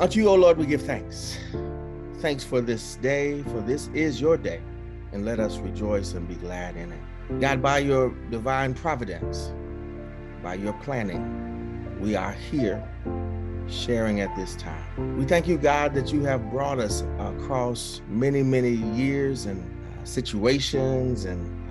Unto you, O Lord, we give thanks. Thanks for this day, for this is your day, and let us rejoice and be glad in it. God, by your divine providence, by your planning, we are here sharing at this time. We thank you, God, that you have brought us across many, many years and situations and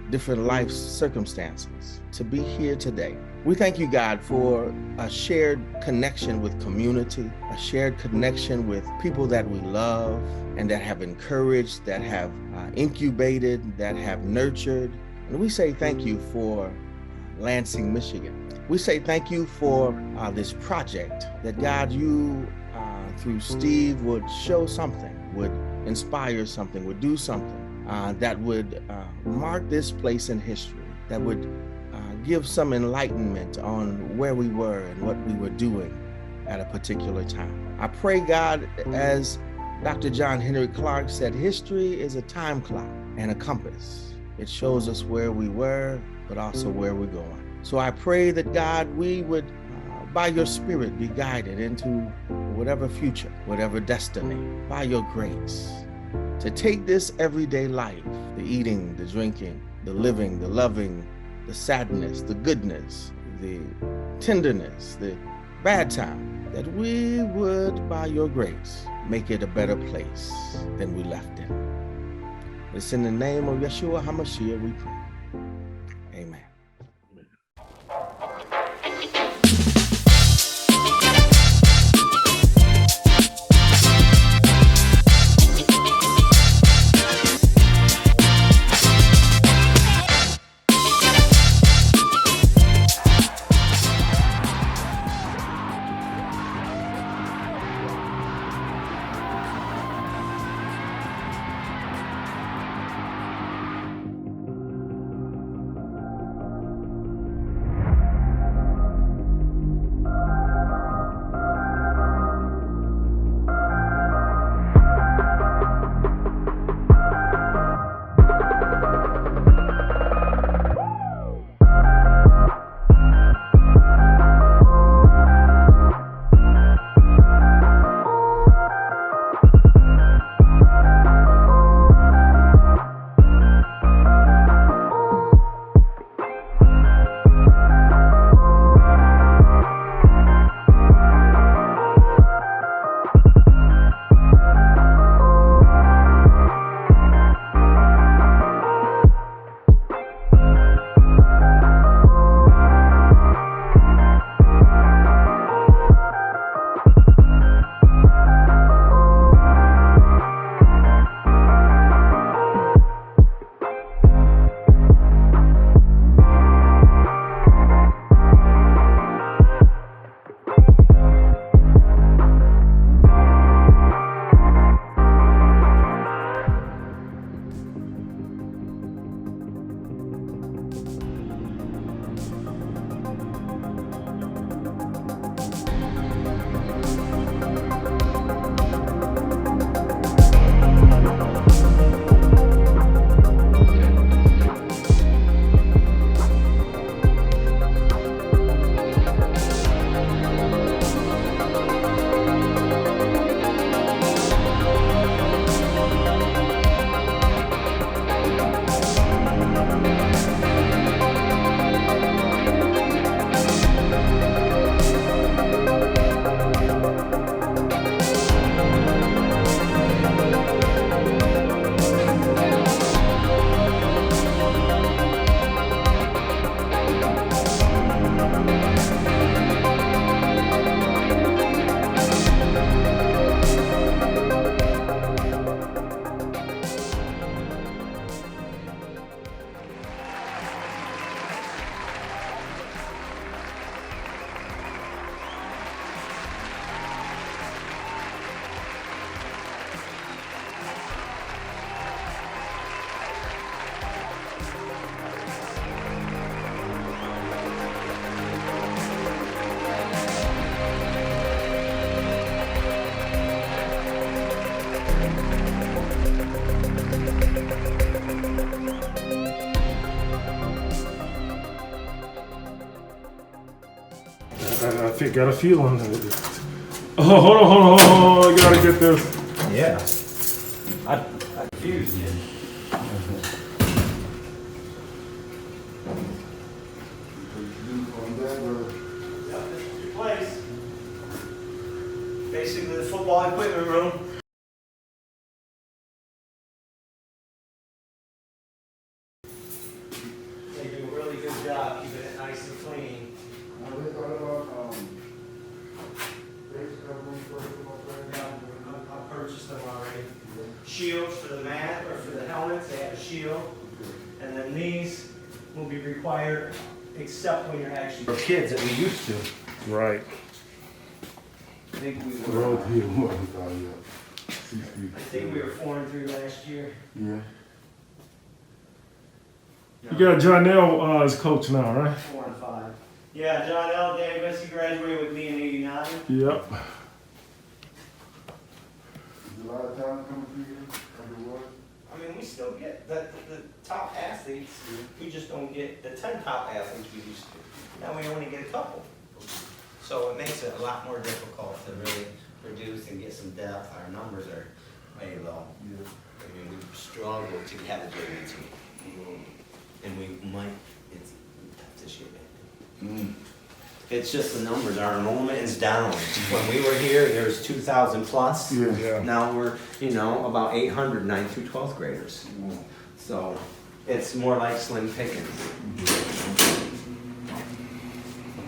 different life circumstances to be here today. We thank you, God, for a shared connection with community, a shared connection with people that we love and that have encouraged, that have incubated, that have nurtured. And we say thank you for Lansing, Michigan. We say thank you for this project that, God, you, through Steve, would show something, would inspire something, would do something that would mark this place in history, that would give some enlightenment on where we were and what we were doing at a particular time. I pray, God, as Dr. John Henry Clark said, history is a time clock and a compass. It shows us where we were, but also where we're going. So I pray that, God, we would, by your Spirit, be guided into whatever future, whatever destiny, by your grace, to take this everyday life, the eating, the drinking, the living, the loving, the sadness, the goodness, the tenderness, the bad time, that we would, by your grace, make it a better place than we left it. It's in the name of Yeshua HaMashiach we pray. Amen. I got a feeling that Oh, hold on. I gotta get this. Yeah. I confused you. Yep, this is your place. Basically the football equipment room. They do a really good job keeping it nice and clean. I purchased them already. Shields for the mat or for the helmets, they have a shield. And then these will be required except when you're actually for kids that we used to. Right. I think we were 4-3 last year. Yeah. You got John L as coach now, right? 4-5. Yeah, John L. Davis, he graduated with me in '89. Yep. A lot of time coming through here. I mean, we still get the top athletes. We just don't get the 10 top athletes we used to. Now we only get a couple. So it makes it a lot more difficult to really produce and get some depth. Our numbers are way low. Yeah. I mean, we struggle to have a JV team. And we might, it's tough this year, man. It's just the numbers, our enrollment is down. When we were here, there was 2,000 plus. Yeah. Now we're, about 800 9th through 12th graders. So it's more like slim pickings.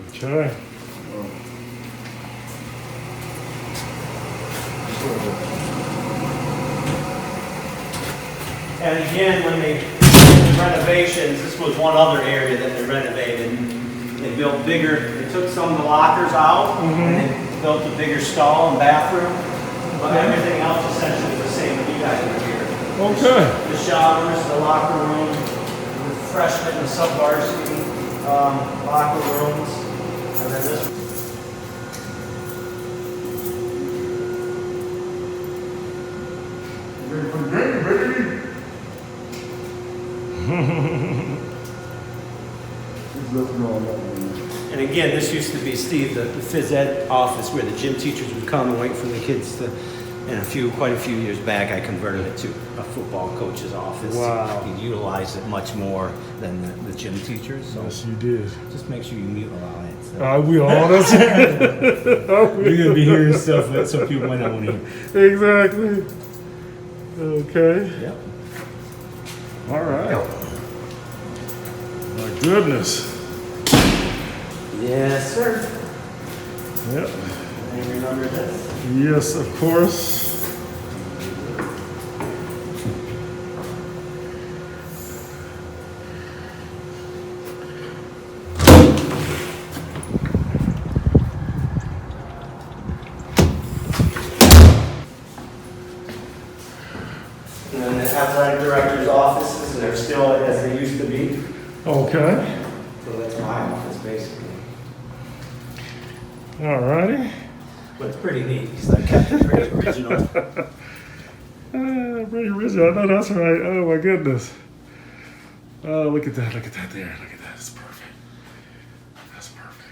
Okay. And again, when they did renovations, this was one other area that they renovated. They built bigger, they took some of the lockers out, and they built a bigger stall and bathroom. But everything else essentially the same when you guys were here. Okay. The showers, the locker room, the freshman and sub-varsity locker rooms, and then this. Ready for the game, baby. And again, this used to be, Steve, the phys ed office where the gym teachers would come and wait for the kids to, and quite a few years back, I converted it to a football coach's office. Wow. You utilize it much more than the gym teachers, so Yes, you did. just make sure you mute allow it. So. I will. That's You're going to be hearing stuff so people might not want to hear. Exactly. Okay. Yep. All right. My goodness. Yes, sir. Yep. And remember this. Yes, of course. And then the athletic director's offices, and they're still as they used to be. Okay. So that's my office, basically. All righty. But it's pretty neat because I kept it pretty original. Pretty original. I know that's right. Oh my goodness. Oh, look at that. Look at that there. Look at that. It's perfect. That's perfect.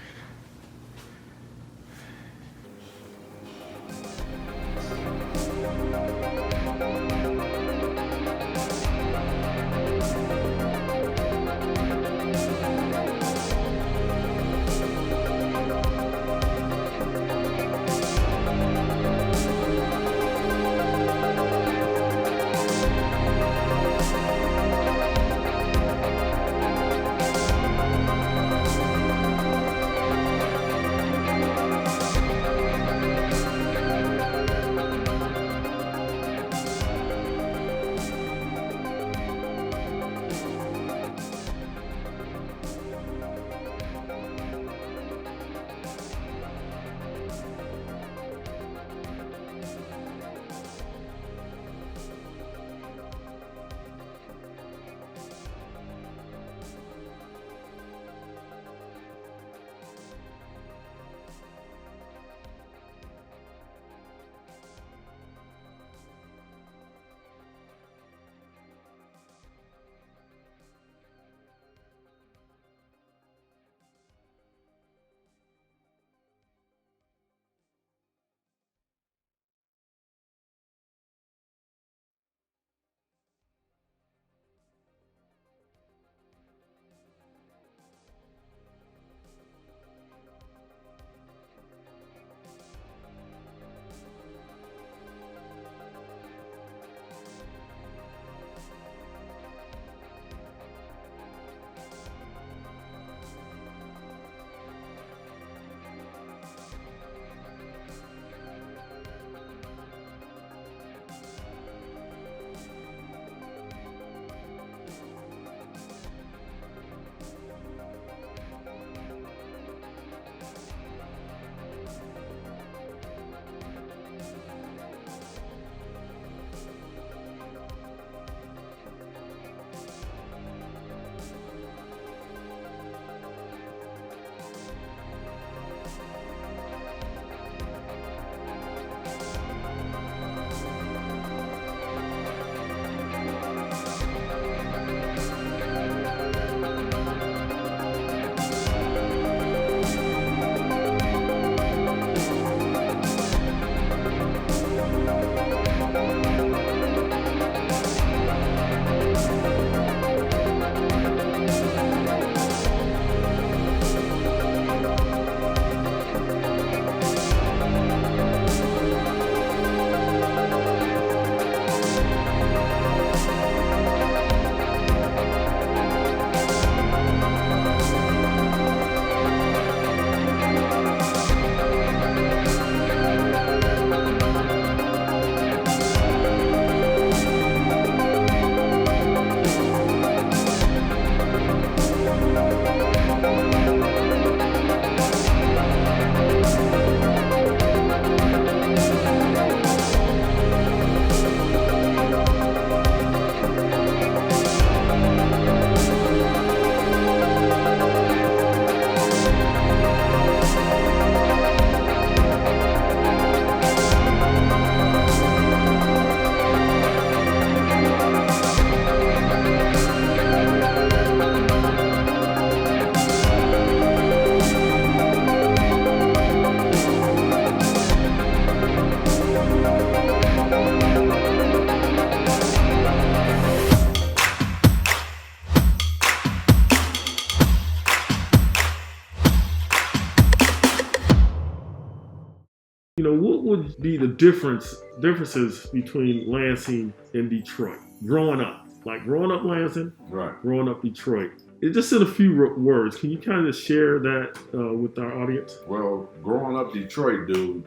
be the differences between Lansing and Detroit growing up? Like growing up Lansing, Right. growing up Detroit. It's just in a few words. Can you kind of share that with our audience? Well, growing up Detroit, dude,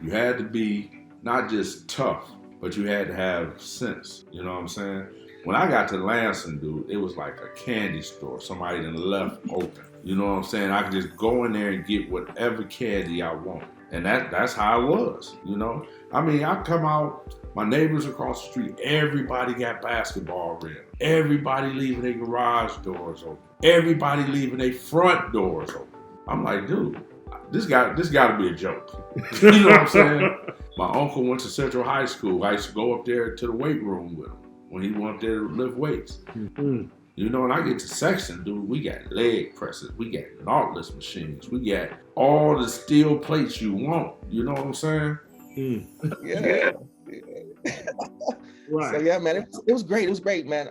you had to be not just tough, but you had to have sense. You know what I'm saying? When I got to Lansing, dude, it was like a candy store. Somebody done left open. You know what I'm saying? I could just go in there and get whatever candy I want. And that's how it was, you know? I mean, I come out, my neighbors across the street, everybody got basketball rim. Everybody leaving their garage doors open. Everybody leaving their front doors open. I'm like, dude, this got to be a joke. You know what I'm saying? My uncle went to Central High School. I used to go up there to the weight room with him when he went there to lift weights. Mm-hmm. You know, when I get to Sexton, dude, we got leg presses, we got Nautilus machines, we got all the steel plates you want. You know what I'm saying? Yeah. Right. So yeah, man, it was great. It was great, man.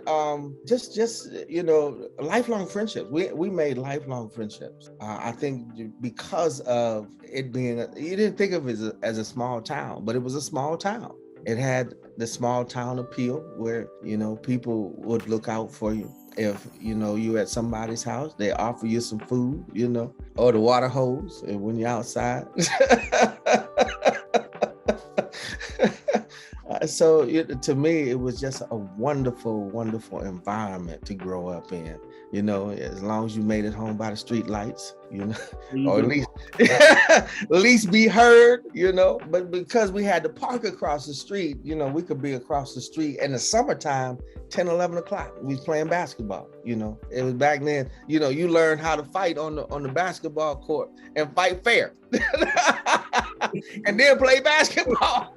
Just you know, lifelong friendships. We made lifelong friendships. I think because of it being, you didn't think of it as a small town, but it was a small town. It had the small town appeal where, you know, people would look out for you. If, you know, you at somebody's house, they offer you some food, you know, or the water hose when you're outside. So to me, it was just a wonderful, wonderful environment to grow up in. You know, as long as you made it home by the street lights, you know, or at least be heard, you know. But because we had to park across the street, you know, we could be across the street in the summertime, 10, 11 o'clock. We was playing basketball, you know. It was back then, you know, you learned how to fight on the basketball court and fight fair. And then play basketball.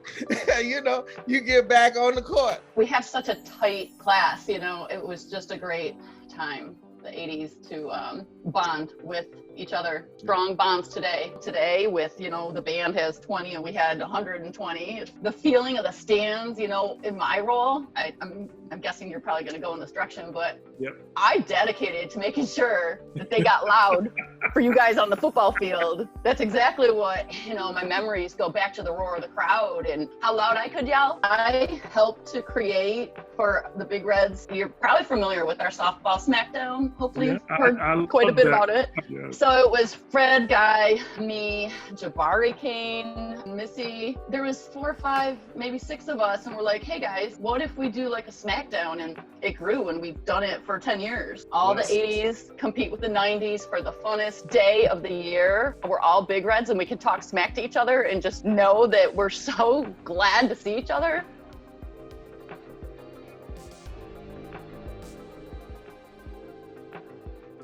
You know, you get back on the court. We have such a tight class, you know, it was just a great time, the 80s, to bond with each other. Strong bonds today with, you know, the band has 20 and we had 120. The feeling of the stands, you know, in my role, I'm guessing you're probably going to go in this direction, but yep. I dedicated to making sure that they got loud for you guys on the football field. That's exactly what, you know, my memories go back to the roar of the crowd and how loud I could yell. I helped to create for the Big Reds. You're probably familiar with our softball smackdown. Hopefully you've heard quite a bit about it. Yeah. So it was Fred, Guy, me, Jabari Kane, Missy. There was 4 or 5, maybe 6 of us, and we're like, hey guys, what if we do like a smackdown? And it grew, and we've done it for 10 years. All the 80s compete with the 90s for the funnest day of the year. We're all Big Reds, and we can talk smack to each other and just know that we're so glad to see each other.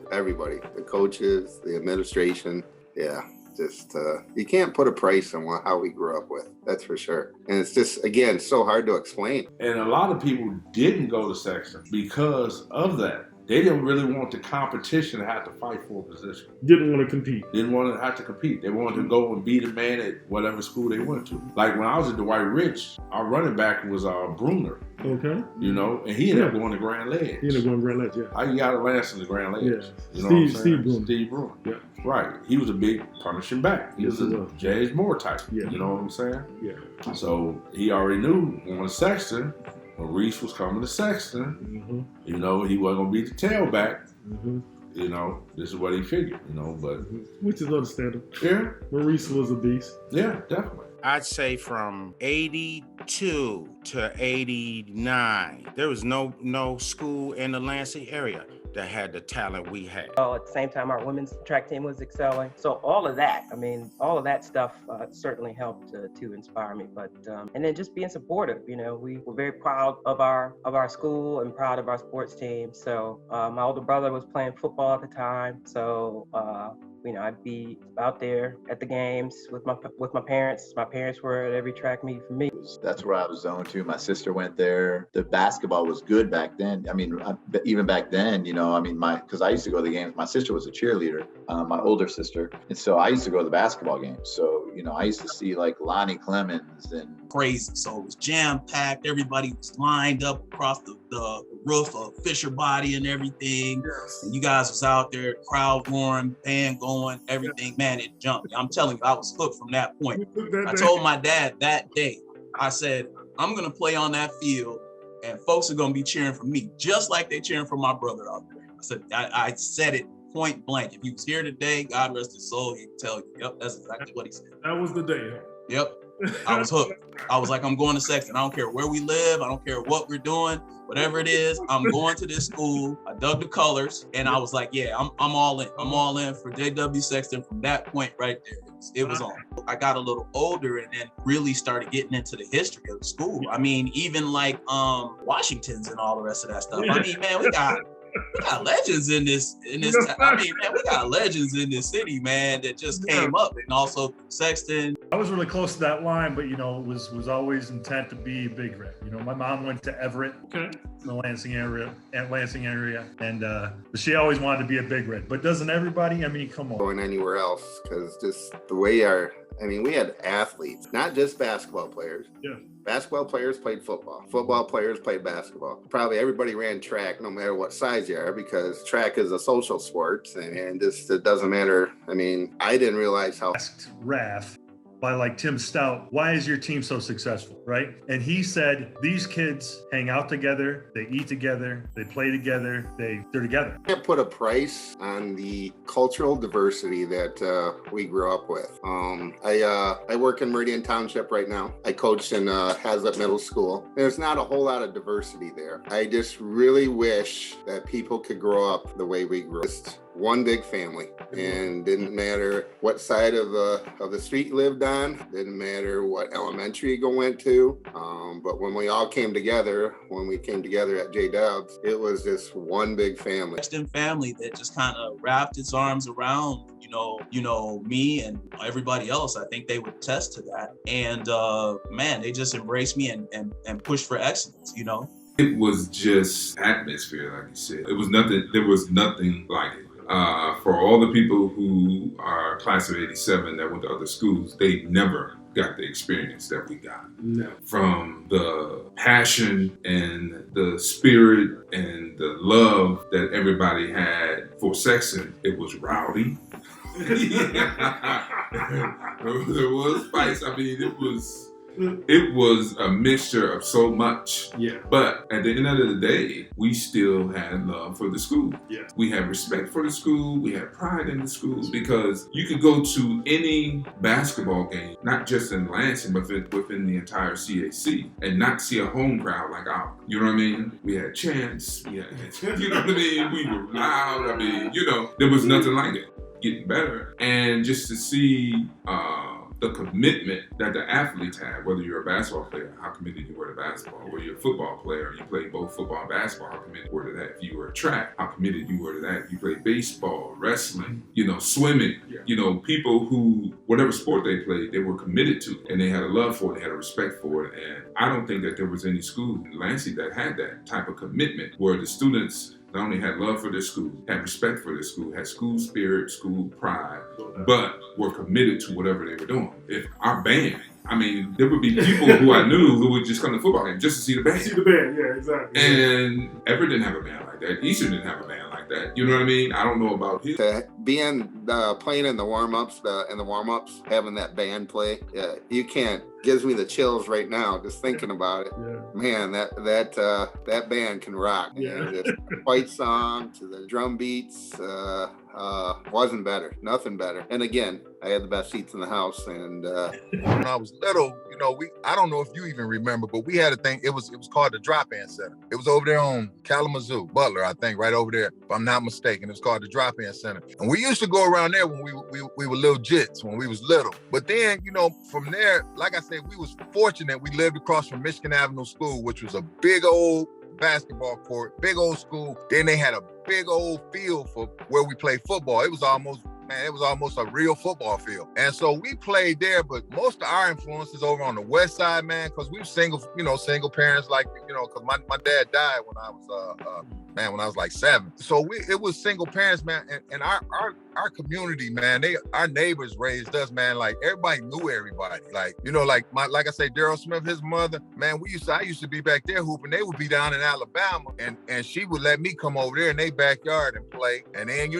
Everybody, the coaches, the administration, yeah, just you can't put a price on how we grew up with, that's for sure. And it's just, again, so hard to explain. And a lot of people didn't go to Sexton because of that. They didn't really want the competition to have to fight for a position. Didn't want to compete. Didn't want to have to compete. They wanted to go and be the man at whatever school they went to. Like when I was at Dwight Rich, our running back was Bruner. Okay. You know, and he ended up going to Grand Ledge. He ended up going to Grand Ledge, yeah. I got to Lansing to Grand Ledge. Yeah. You know what I'm saying? Steve Bruner. Steve Bruner. Yeah. Right. He was a big punishing back. He was a James Moore type. Yeah. You know what I'm saying? Yeah. So he already knew going to Sexton, when Reese was coming to Sexton, you know, he wasn't going to be the tailback. You know, this is what he figured, you know, but. Which is understandable. Yeah. Maurice was a beast. Yeah, definitely. I'd say from 82 to 89, there was no school in the Lansing area that had the talent we had. Well, at the same time, our women's track team was excelling. So all of that, I mean, all of that stuff certainly helped to inspire me. But and then just being supportive, you know, we were very proud of our school and proud of our sports team. So my older brother was playing football at the time. So you know, I'd be out there at the games with my parents. My parents were at every track meet for me. That's where I was zoned to. My sister went there. The basketball was good back then. I mean, even back then, you know, I mean, because I used to go to the games. My sister was a cheerleader, my older sister. And so I used to go to the basketball games. So, you know, I used to see like Lonnie Clemens and crazy. So it was jam-packed. Everybody was lined up across the roof of Fisher Body and everything. Yes. And you guys was out there, crowd roaring, band going, everything. Man, it jumped me. I'm telling you, I was hooked from that point. I told my dad that day, I said, I'm going to play on that field and folks are going to be cheering for me, just like they cheering for my brother out there. I said, I said it point blank. If he was here today, God rest his soul, he'd tell you, yep, that's exactly what he said. That was the day. Yep. I was hooked. I was like, I'm going to Sexton. I don't care where we live. I don't care what we're doing. Whatever it is, I'm going to this school. I dug the colors and I was like, yeah, I'm all in. I'm all in for JW Sexton from that point right there. It was on. I got a little older and then really started getting into the history of the school. I mean, even like Washington's and all the rest of that stuff. I mean, man, we got legends in this. I mean, man, we got legends in this city, man, that just came up. And also Sexton. I was really close to that line, but was always intent to be Big Red. My mom went to Everett, in the Lansing area, and but she always wanted to be a Big Red. But doesn't everybody? I mean, come on. Going anywhere else, because just the way we had athletes, not just basketball players. Yeah. Basketball players played football. Football players played basketball. Probably everybody ran track, no matter what size you are, because track is a social sport, and just it doesn't matter. I mean, I didn't realize how. Asked Raph by like Tim Stout, why is your team so successful, right? And he said, these kids hang out together, they eat together, they play together, they're together. I can't put a price on the cultural diversity that we grew up with. I work in Meridian Township right now. I coach in Hazlet Middle School. There's not a whole lot of diversity there. I just really wish that people could grow up the way we grew up. Just one big family, and didn't matter what side of the street you lived on, didn't matter what elementary you went to, but when we all came together, at J-Dubs, it was just one big family. Sexton family that just kind of wrapped its arms around me and everybody else. I think they would attest to that, and man, they just embraced me and pushed for excellence. It was just atmosphere, like you said. There was nothing like it. For all the people who are class of 87 that went to other schools, they never got the experience that we got. No. From the passion and the spirit and the love that everybody had for Sexton, it was rowdy. There was spice. I mean, it was a mixture of so much. Yeah. But at the end of the day, we still had love for the school. Yeah. We had respect for the school. We had pride in the schools, because you could go to any basketball game, not just in Lansing, but within the entire CAC, and not see a home crowd like ours. You know what I mean? We had chants. You know what I mean? We were loud. I mean, there was nothing like it. Getting better. And just to see the commitment that the athletes have, whether you're a basketball player, how committed you were to basketball, whether you're a football player, you played both football and basketball, how committed you were to that. If you were a track, how committed you were to that. If you played baseball, wrestling, swimming, people who, whatever sport they played, they were committed to, and they had a love for it, they had a respect for it. And I don't think that there was any school in Lansing that had that type of commitment, where the students not only had love for their school, had respect for their school, had school spirit, school pride, but were committed to whatever they were doing. If our band, there would be people who I knew who would just come to football game just to see the band. Yeah, exactly. And Everett didn't have a band like that. Eastern didn't have a band like that. You know what I mean? I don't know about his. Playing in the warm-ups, having that band play, you can't. Gives me the chills right now just thinking about it. Yeah. Man, that band can rock. Yeah. The fight song to the drum beats wasn't better. Nothing better. And again, I had the best seats in the house. And when I was little, I don't know if you even remember, but we had a thing. It was called the Drop-In Center. It was over there on Kalamazoo, Butler, I think, right over there, if I'm not mistaken. It was called the Drop-In Center. And we used to go around there when we were little jits, when we was little. But then, from there, like I said, we was fortunate. We lived across from Michigan Avenue School, which was a big old basketball court, big old school. Then they had a big old field for where we played football. It was almost man, it was almost a real football field. And so we played there, but most of our influences over on the west side, man, because we were single parents, like, because my dad died when I was when I was like 7. So it was single parents, man, and our community, man, our neighbors raised us, man, like everybody knew everybody. Like, like I say, Daryl Smith, his mother, man, I used to be back there hooping. They would be down in Alabama, and she would let me come over there in their backyard and play. And then,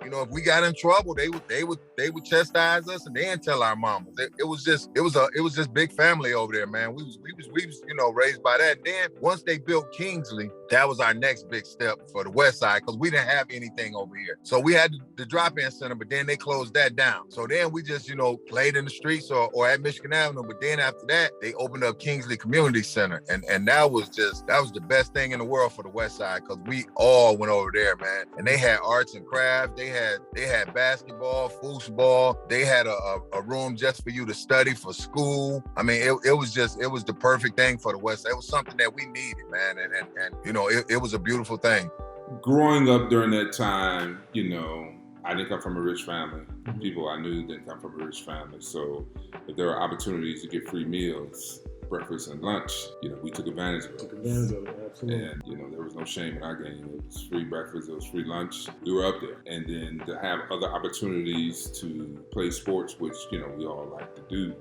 if we got in trouble, they would chastise us and then tell our mamas. It was just big family over there, man. We was raised by that. And then once they built Kingsley, that was our next big step for the west side, because we didn't have anything over here. So we had the drop-in center, but then they closed that down. So then we just, played in the streets or at Michigan Avenue. But then after that, they opened up Kingsley Community Center. And that was the best thing in the world for the west side, because we all went over there, man. And they had arts and crafts. They had basketball, foosball. They had a room just for you to study for school. I mean, it was the perfect thing for the west side. It was something that we needed, man. And it was a beautiful thing. Growing up during that time, I didn't come from a rich family. People I knew didn't come from a rich family. So if there were opportunities to get free meals, breakfast and lunch, we took advantage of it. Absolutely. And, there was no shame in our game. It was free breakfast, it was free lunch. We were up there. And then to have other opportunities to play sports, which, we all like to do,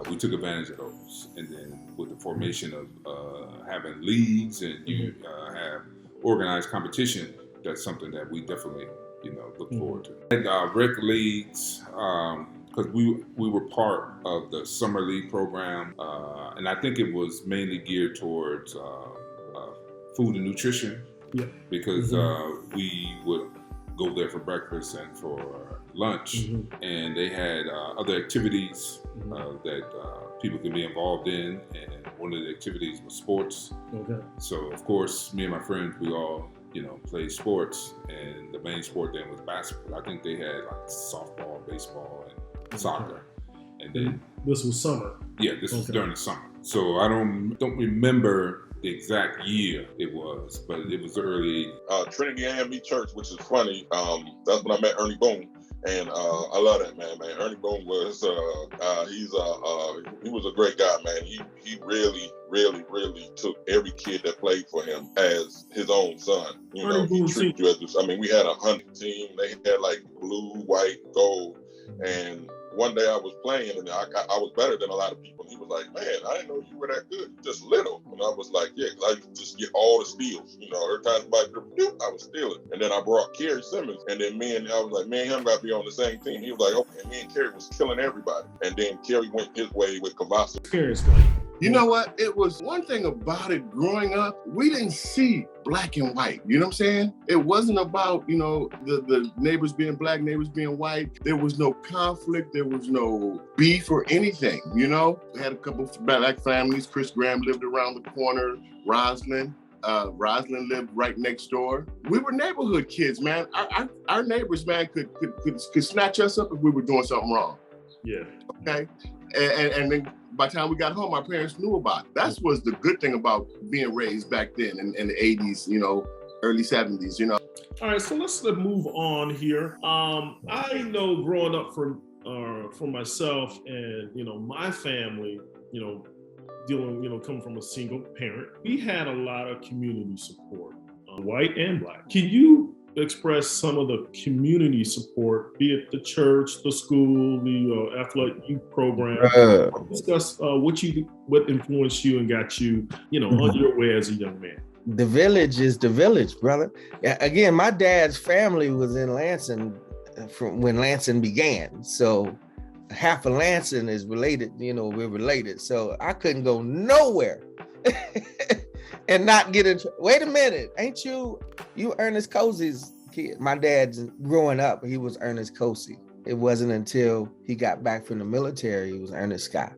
we took advantage of those. And then with the formation of having leagues and you have organized competition, that's something that we definitely, look forward to. And rec leagues, because we were part of the summer league program, and I think it was mainly geared towards food and nutrition. Yeah. Because we would go there for breakfast and for lunch, and they had other activities that people could be involved in, and one of the activities was sports. Okay. So of course, me and my friends, we all played sports, and the main sport then was basketball. I think they had like softball, baseball, and soccer. And then this was summer. Yeah, this was during the summer. So I don't remember the exact year it was, but it was early. Trinity A&M Church, which is funny. That's when I met Ernie Boone. And I love that man. Ernie Boone was he was a great guy, man. He really took every kid that played for him as his own son. He treated you as we had a hunting team. They had like blue, white, gold. And one day I was playing and I was better than a lot of people. And he was like, man, I didn't know you were that good. You're just little. And I was like, yeah, because I used to just get all the steals. Every time somebody I was stealing. And then I brought Kerry Simmons. And then I was like, me and him got to be on the same team. He was like, okay. And me and Kerry was killing everybody. And then Kerry went his way with Cavazza. You know what? It was one thing about it growing up, we didn't see black and white. You know what I'm saying? It wasn't about, the neighbors being black, neighbors being white. There was no conflict. There was no beef or anything, We had a couple of black families. Chris Graham lived around the corner. Roslyn lived right next door. We were neighborhood kids, man. Our neighbors, man, could snatch us up if we were doing something wrong. Yeah. Okay. And then by the time we got home, our parents knew about it. That was the good thing about being raised back then in the 80s, early 70s, All right, so let's move on here. I know growing up for myself and, my family, coming from a single parent, we had a lot of community support, white and black. Can you express some of the community support, be it the church, the school, the athletic youth program? Discuss what influenced you and got you, on your way as a young man. The village is the village, brother. Again, my dad's family was in Lansing from when Lansing began. So half of Lansing is related, we're related. So I couldn't go nowhere and not get in. Wait a minute, ain't you Ernest Cozy's kid? My dad's growing up, he was Ernest Cozy. It wasn't until he got back from the military, he was Ernest Scott.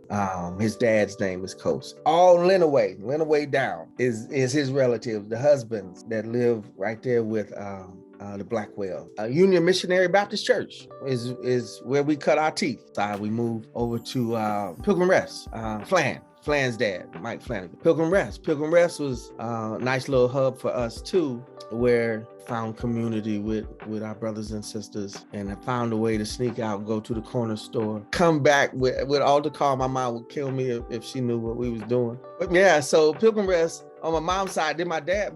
His dad's name is Cozy. All Lenaway down is his relatives, the husbands that live right there with the Blackwell. Union Missionary Baptist Church is where we cut our teeth. We moved over to Pilgrim Rest, Flan's dad, Mike Flanagan. Pilgrim Rest. Pilgrim Rest was a nice little hub for us too, where found community with our brothers and sisters, and I found a way to sneak out, go to the corner store, come back with all the car. My mom would kill me if she knew what we was doing. But yeah, so Pilgrim Rest on my mom's side. Then my dad,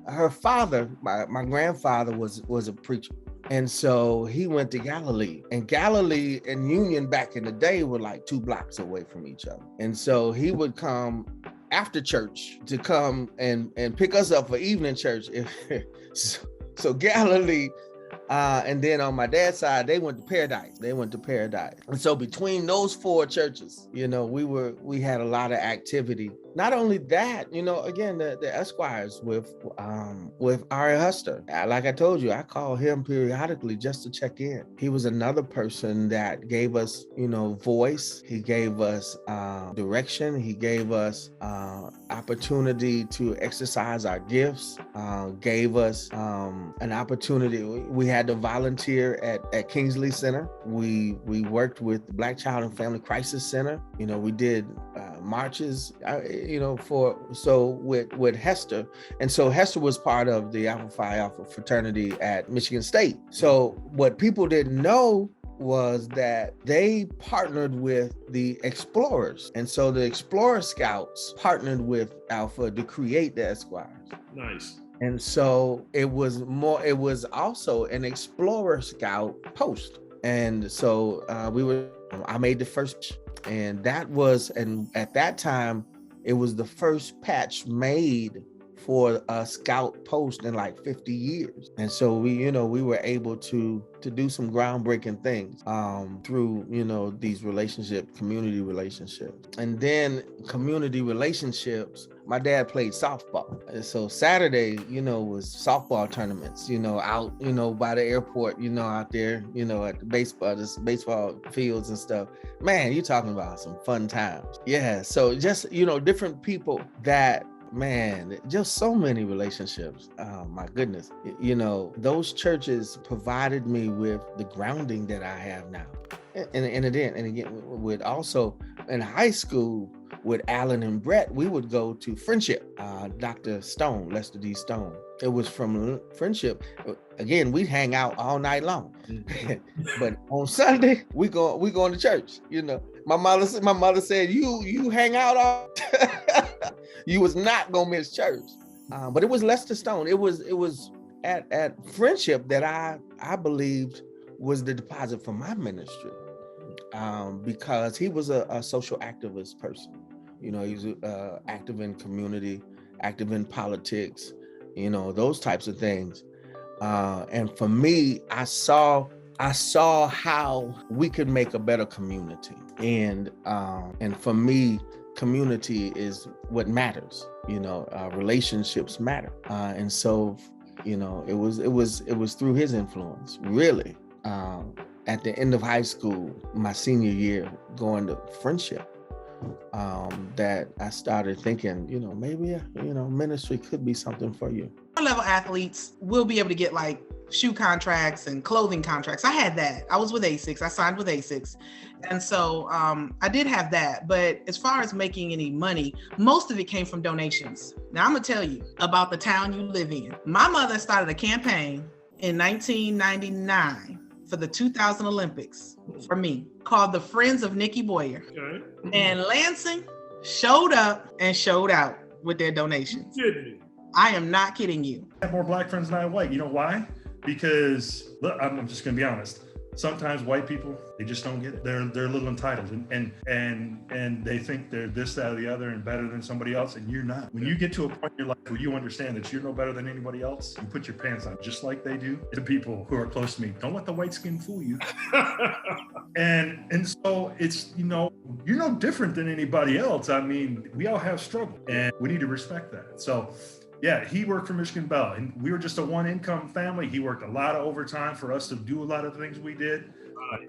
her father, my grandfather was a preacher. And so he went to Galilee, and Galilee and Union back in the day were like 2 blocks away from each other. And so he would come after church to come and pick us up for evening church. So Galilee, and then on my dad's side, they went to Paradise. And so between those 4 churches, you know, we had a lot of activity. Not only that, you know, again, the Esquires with Ari Huster. Like I told you, I call him periodically just to check in. He was another person that gave us, you know, voice. He gave us direction. He gave us opportunity to exercise our gifts, gave us an opportunity. We had to volunteer at Kingsley Center. We worked with the Black Child and Family Crisis Center. You know, we did marches, you know, with Hester. And so Hester was part of the Alpha Phi Alpha fraternity at Michigan State. So what people didn't know was that they partnered with the Explorers. And so the Explorer Scouts partnered with Alpha to create the Esquires. Nice. And so it was also an Explorer Scout post. And so I made the first, and at that time, it was the first patch made for a scout post in like 50 years. And so we were able to do some groundbreaking things through, you know, these community relationships. And then community relationships, my dad played softball. And so Saturday, you know, was softball tournaments, you know, out, you know, by the airport, you know, out there, you know, at the baseball fields and stuff. Man, you're talking about some fun times. Yeah. So just, you know, different people that, man, just so many relationships. Oh my goodness. You know, those churches provided me with the grounding that I have now. And again, with also in high school with Alan and Brett, we would go to Friendship, Dr. Stone, Lester D. Stone. It was from Friendship. Again, we'd hang out all night long. But on Sunday, we going to church. You know, my mother said, you hang out all you was not gonna miss church. But it was Lester Stone. It was at Friendship that I believed was the deposit for my ministry, because he was a social activist person. You know, he's active in community, active in politics, you know, those types of things. And for me, I saw how we could make a better community. And for me, community is what matters. You know, relationships matter. And so, you know, it was through his influence, really. At the end of high school, my senior year, going to Friendship, that I started thinking, you know, maybe, you know, ministry could be something for you. Level athletes will be able to get like shoe contracts and clothing contracts. I had that. I was with ASICS. I signed with ASICS. And so I did have that. But as far as making any money, most of it came from donations. Now I'm going to tell you about the town you live in. My mother started a campaign in 1999 for the 2000 Olympics for me, called the Friends of Nikki Boyer. Okay. And Lansing showed up and showed out with their donations. I am not kidding you. I have more black friends than I have white. You know why? Because, look, I'm just gonna be honest. Sometimes white people, they just don't get it. They're a little entitled and they think they're this, that, or the other and better than somebody else, and you're not. When you get to a point in your life where you understand that you're no better than anybody else, you put your pants on just like they do. The people who are close to me, don't let the white skin fool you. and so it's, you know, you're no different than anybody else. I mean, we all have struggle and we need to respect that. So yeah, he worked for Michigan Bell, and we were just a one-income family. He worked a lot of overtime for us to do a lot of the things we did.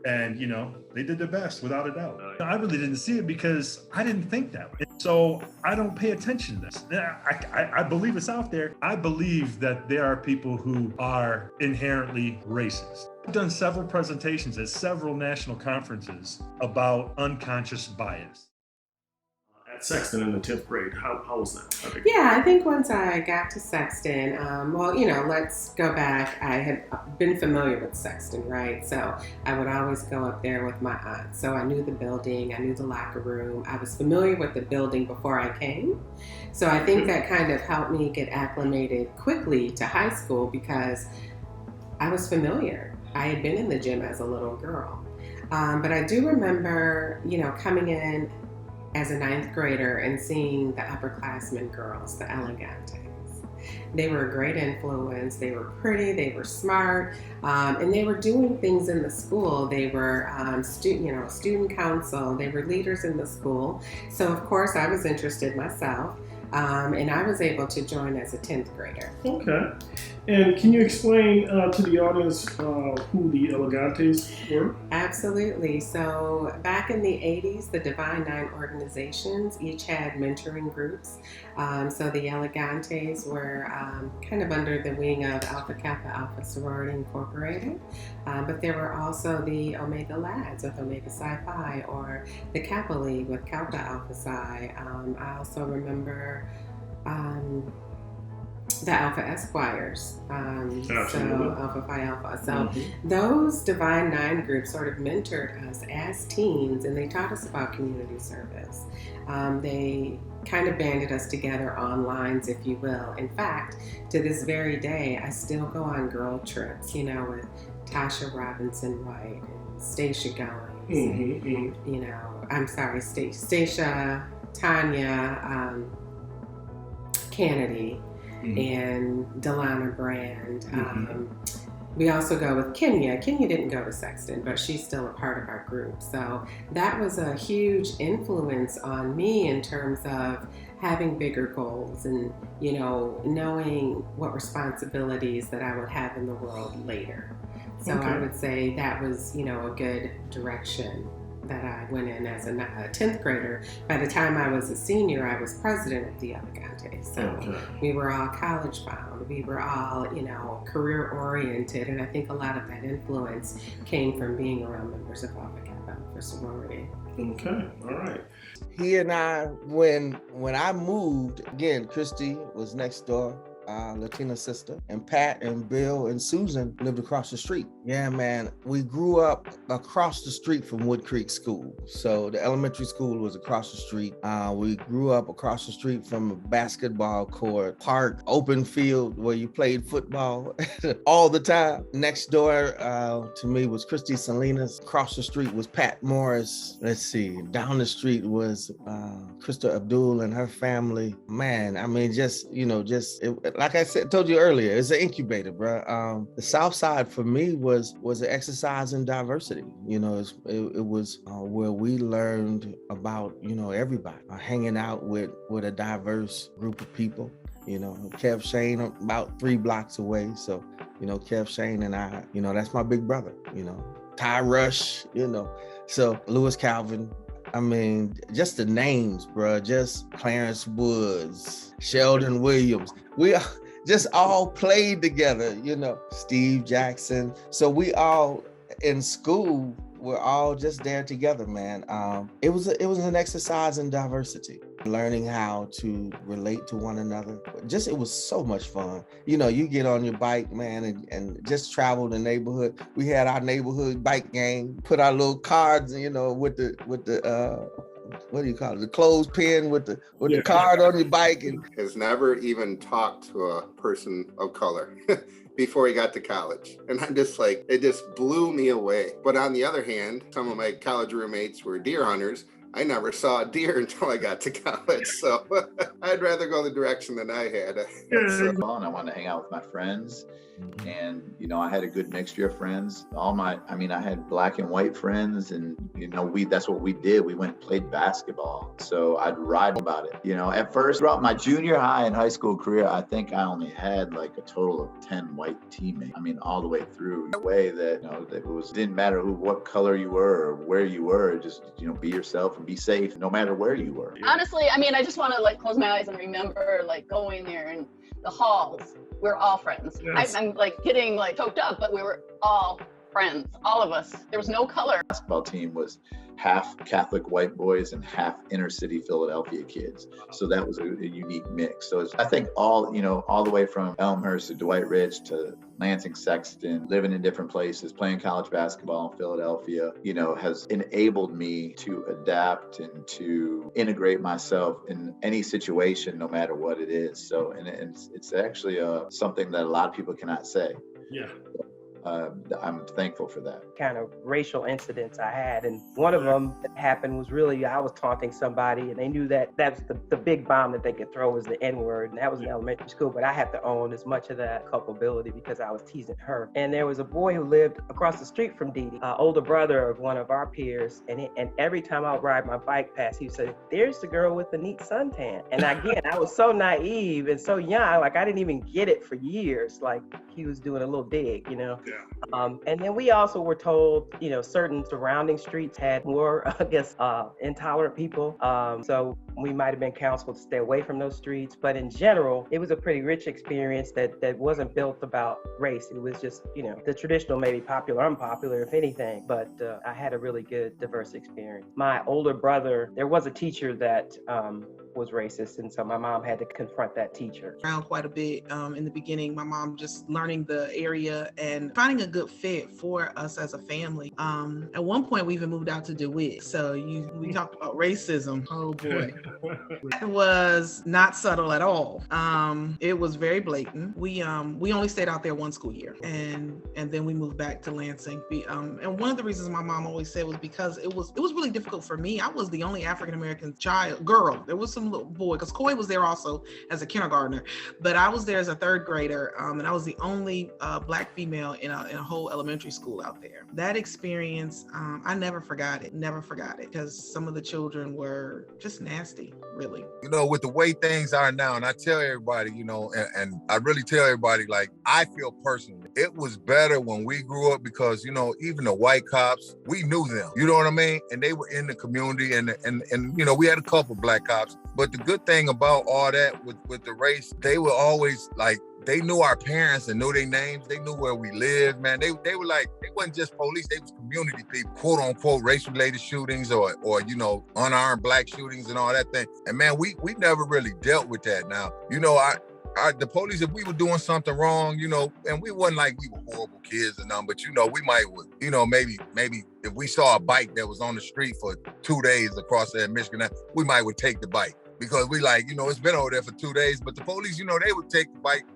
And, you know, they did their best, without a doubt. I really didn't see it because I didn't think that way. So I don't pay attention to this. I believe it's out there. I believe that there are people who are inherently racist. I've done several presentations at several national conferences about unconscious bias. at Sexton in the 10th grade. How was that? Yeah, I think once I got to Sexton, well, let's go back. I had been familiar with Sexton, right? So I would always go up there with my aunt. So I knew the building, I knew the locker room. I was familiar with the building before I came. So I think that kind of helped me get acclimated quickly to high school because I was familiar. I had been in the gym as a little girl. But I do remember, coming in as a 9th grader and seeing the upperclassmen girls, the elegantes. They were a great influence. They were pretty, they were smart, and they were doing things in the school. They were student council. They were leaders in the school. So of course I was interested myself, and I was able to join as a 10th grader. Okay. And can you explain to the audience who the Elegantes were? Absolutely. So back in the 80s, the Divine Nine organizations each had mentoring groups. So the Elegantes were kind of under the wing of Alpha Kappa Alpha Sorority Incorporated. But there were also the Omega Lads with Omega Psi Phi, or the Kappa League with Kappa Alpha Psi. I also remember the Alpha Esquires, so Alpha Phi Alpha. So those Divine Nine groups sort of mentored us as teens, and they taught us about community service. They kind of banded us together on lines, if you will. In fact, to this very day, I still go on girl trips, with Tasha Robinson White and Stacia Goings. Stacia, Tanya, Kennedy, and Delana Brand. We also go with Kenya. Kenya didn't go to Sexton, but she's still a part of our group. So that was a huge influence on me in terms of having bigger goals and, knowing what responsibilities that I would have in the world later. So I would say that was, a good direction that I went in as a 10th grader. By the time I was a senior, I was president of the Elegantes. So we were all college bound. We were all, career oriented. And I think a lot of that influence came from being around members of Alpha Kappa Alpha sorority. Okay, all right. He and I, when I moved, again, Christy was next door, Latina sister, and Pat and Bill and Susan lived across the street. Yeah, man, we grew up across the street from Wood Creek School. So the elementary school was across the street. We grew up across the street from a basketball court, park, open field where you played football all the time. Next door to me was Christy Salinas. Across the street was Pat Morris. Let's see, down the street was Krista Abdul and her family. Man, I mean, like I said, told you earlier, it's an incubator, bro. The South Side for me was an exercise in diversity. It was where we learned about, everybody, hanging out with a diverse group of people. Kev Shane about 3 blocks away. So, Kev Shane and I, that's my big brother, Ty Rush, so Lewis Calvin. I mean, just the names, bro, just Clarence Woods, Sheldon Williams. We just all played together, Steve Jackson. So we all in school, we're all just there together, man. It was an exercise in diversity, learning how to relate to one another. It was so much fun. You get on your bike, man, and just travel the neighborhood. We had our neighborhood bike gang, put our little cards, with the what do you call it? The clothespin with the card on your bike. And has never even talked to a person of color before he got to college. And I'm just like, it just blew me away. But on the other hand, some of my college roommates were deer hunters. I never saw a deer until I got to college. So I'd rather go the direction than I had. I wanted to hang out with my friends. And, I had a good mixture of friends. I had black and white friends, and, that's what we did. We went and played basketball. So I'd ride about it. At first, throughout my junior high and high school career, I think I only had like a total of 10 white teammates. All the way through, in a way that, that didn't matter what color you were or where you were, just, be yourself and be safe no matter where you were. Honestly, I just want to close my eyes and remember going there and the halls. We're all friends. Yes. I'm getting choked up, but we were all friends, all of us. There was no color. The basketball team half Catholic white boys and half inner city Philadelphia kids. So that was a unique mix. So I think all the way from Elmhurst to Dwight Rich to Lansing Sexton, living in different places, playing college basketball in Philadelphia, has enabled me to adapt and to integrate myself in any situation, no matter what it is. So, and it's actually something that a lot of people cannot say. Yeah. I'm thankful for that. Kind of racial incidents I had, and one of them that happened was really I was taunting somebody, and they knew that that's the big bomb that they could throw was the N-word, and that was in elementary school. But I have to own as much of that culpability because I was teasing her. And there was a boy who lived across the street from Dee Dee, older brother of one of our peers, and every time I would ride my bike past, he would say, "There's the girl with the neat suntan." And again, I was so naive and so young, like I didn't even get it for years. Like he was doing a little dig, Yeah. And then we also were told, certain surrounding streets had more, intolerant people. So we might have been counseled to stay away from those streets. But in general, it was a pretty rich experience that wasn't built about race. It was just, the traditional, maybe popular, unpopular, if anything. But I had a really good, diverse experience. My older brother, there was a teacher that was racist, and so my mom had to confront that teacher. Around quite a bit in the beginning, my mom just learning the area and finding a good fit for us as a family. At one point, we even moved out to DeWitt. So we talked about racism. Oh boy, it was not subtle at all. It was very blatant. We only stayed out there one school year, and then we moved back to Lansing. And one of the reasons my mom always said was because it was really difficult for me. I was the only African American girl. There was some little boy, because Coy was there also as a kindergartner, but I was there as a third grader, and I was the only Black female in a whole elementary school out there. That experience, I never forgot it, because some of the children were just nasty, really. With the way things are now, and I tell everybody, and I really tell everybody, like, I feel personally, it was better when we grew up because, even the white cops, we knew them, you know what I mean? And they were in the community, and we had a couple Black cops. But the good thing about all that with the race, they were always like, they knew our parents and knew their names. They knew where we lived, man. They were like, they wasn't just police, they was community people, quote unquote, race-related shootings or unarmed Black shootings and all that thing. And man, we never really dealt with that. Now, the police, if we were doing something wrong, and we wasn't like we were horrible kids or nothing, but we might would, maybe if we saw a bike that was on the street for 2 days across there in Michigan, we might would take the bike because we it's been over there for 2 days. But the police, they would take the bike,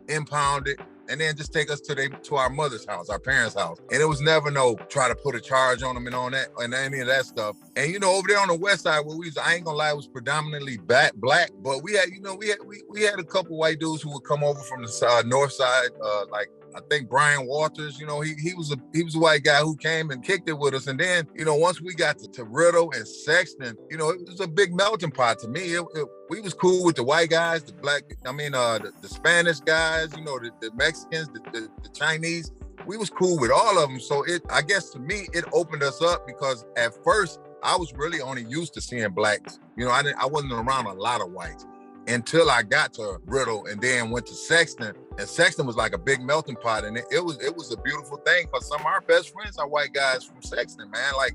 impound it, and then just take us to our mother's house, our parents' house. And it was never try to put a charge on them and on that and any of that stuff. And over there on the west side where I ain't gonna lie, it was predominantly Black, but we had a couple white dudes who would come over from the north side, like I think Brian Walters, he was a white guy who came and kicked it with us. And then, once we got to Riddle and Sexton, it was a big melting pot to me. We was cool with the white guys, the Black, the Spanish guys, the Mexicans, the Chinese. We was cool with all of them. So I guess to me, it opened us up because at first I was really only used to seeing Blacks. I wasn't around a lot of whites until I got to Riddle and then went to Sexton. And Sexton was like a big melting pot. And it was a beautiful thing because some of our best friends are white guys from Sexton, man. Like,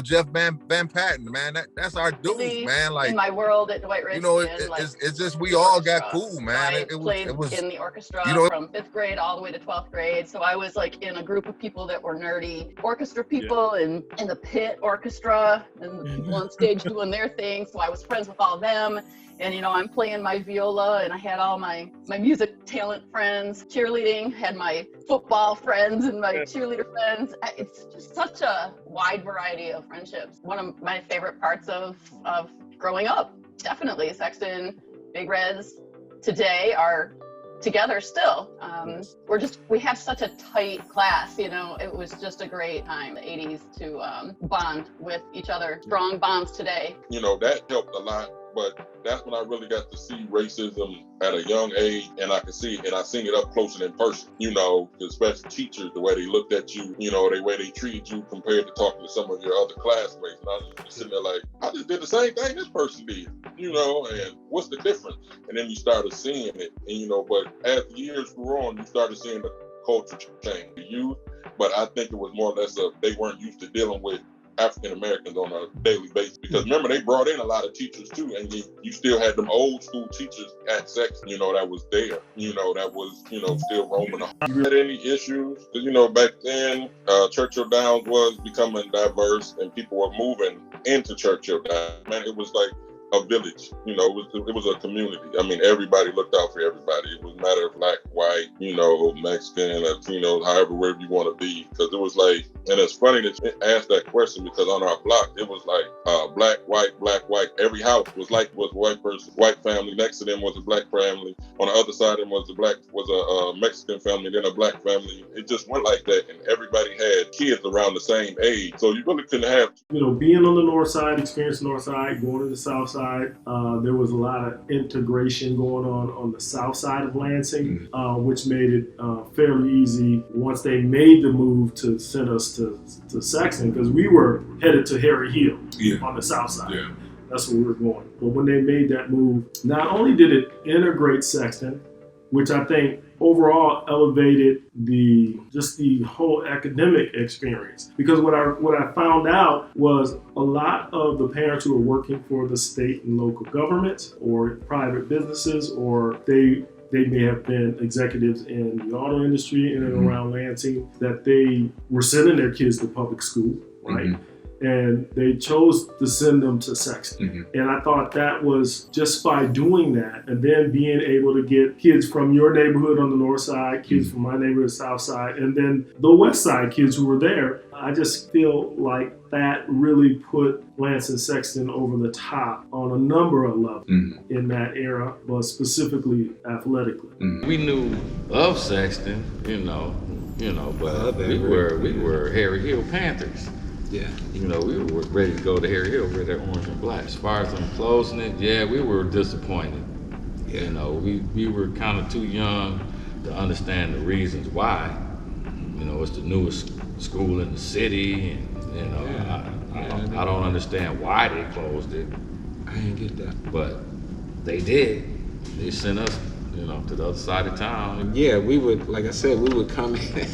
Jeff Van Patten, man, that's our dudes, man. Like, in my world at Dwight Rich, it's just we all got cool, man. I played in the orchestra from 5th grade all the way to 12th grade. So I was like in a group of people that were nerdy orchestra people and in the pit orchestra and the people on stage doing their thing. So I was friends with all them. And, I'm playing my viola and I had all my music talent friends, cheerleading, had my football friends and my cheerleader friends. It's just such a wide variety of friendships. One of my favorite parts of growing up, definitely. Sexton, Big Reds today are together still. We have such a tight class, it was just a great time, the 80s, to bond with each other. Strong bonds today. That helped a lot. But that's when I really got to see racism at a young age, and I could see it, and I seen it up close and in person. Especially teachers, the way they looked at you, the way they treated you compared to talking to some of your other classmates. And I was just sitting there like, I just did the same thing this person did, and what's the difference? And then you started seeing it, and but as the years grew on, you started seeing the culture change. The youth, but I think it was more or less they weren't used to dealing with African Americans on a daily basis. Because remember, they brought in a lot of teachers too, and you still had them old school teachers at Sexton, that was there, that was, still roaming. You had any issues? Back then, Churchill Downs was becoming diverse, and people were moving into Churchill Downs. Man, it was like a village, it was a community. I mean, everybody looked out for everybody. It was a matter of black, white, Mexican, Latino, however, wherever you want to be. Because it was like, and it's funny that you asked that question, because on our block, it was like black, white. Every house was a white person, white family. Next to them was a black family. On the other side of them was a Mexican family, then a black family. It just went like that, and everybody had kids around the same age. So you really couldn't have. Being on the north side, experiencing north side, going to the south side, there was a lot of integration going on the south side of Lansing, which made it fairly easy once they made the move to send us to Sexton, because we were headed to Harry Hill on the south side. Yeah. That's where we were going. But when they made that move, not only did it integrate Sexton, which I think overall elevated the whole academic experience. Because what I found out was a lot of the parents who are working for the state and local governments or private businesses, or they may have been executives in the auto industry in and around Lansing, that they were sending their kids to public school, right? And they chose to send them to Sexton. And I thought that was just by doing that, and then being able to get kids from your neighborhood on the north side, kids from my neighborhood south side, and then the west side kids who were there, I just feel like that really put Lansing Sexton over the top on a number of levels in that era, but specifically athletically. We knew of Sexton, but we were Harry Hill Panthers. Yeah. We were ready to go to Harry Hill with that orange and black. As far as them closing it, we were disappointed. Yeah. We were kind of too young to understand the reasons why. It's the newest school in the city, and I don't understand why they closed it. I didn't get that. But they did. They sent us, to the other side of town. Yeah, we would, like I said, we would come in,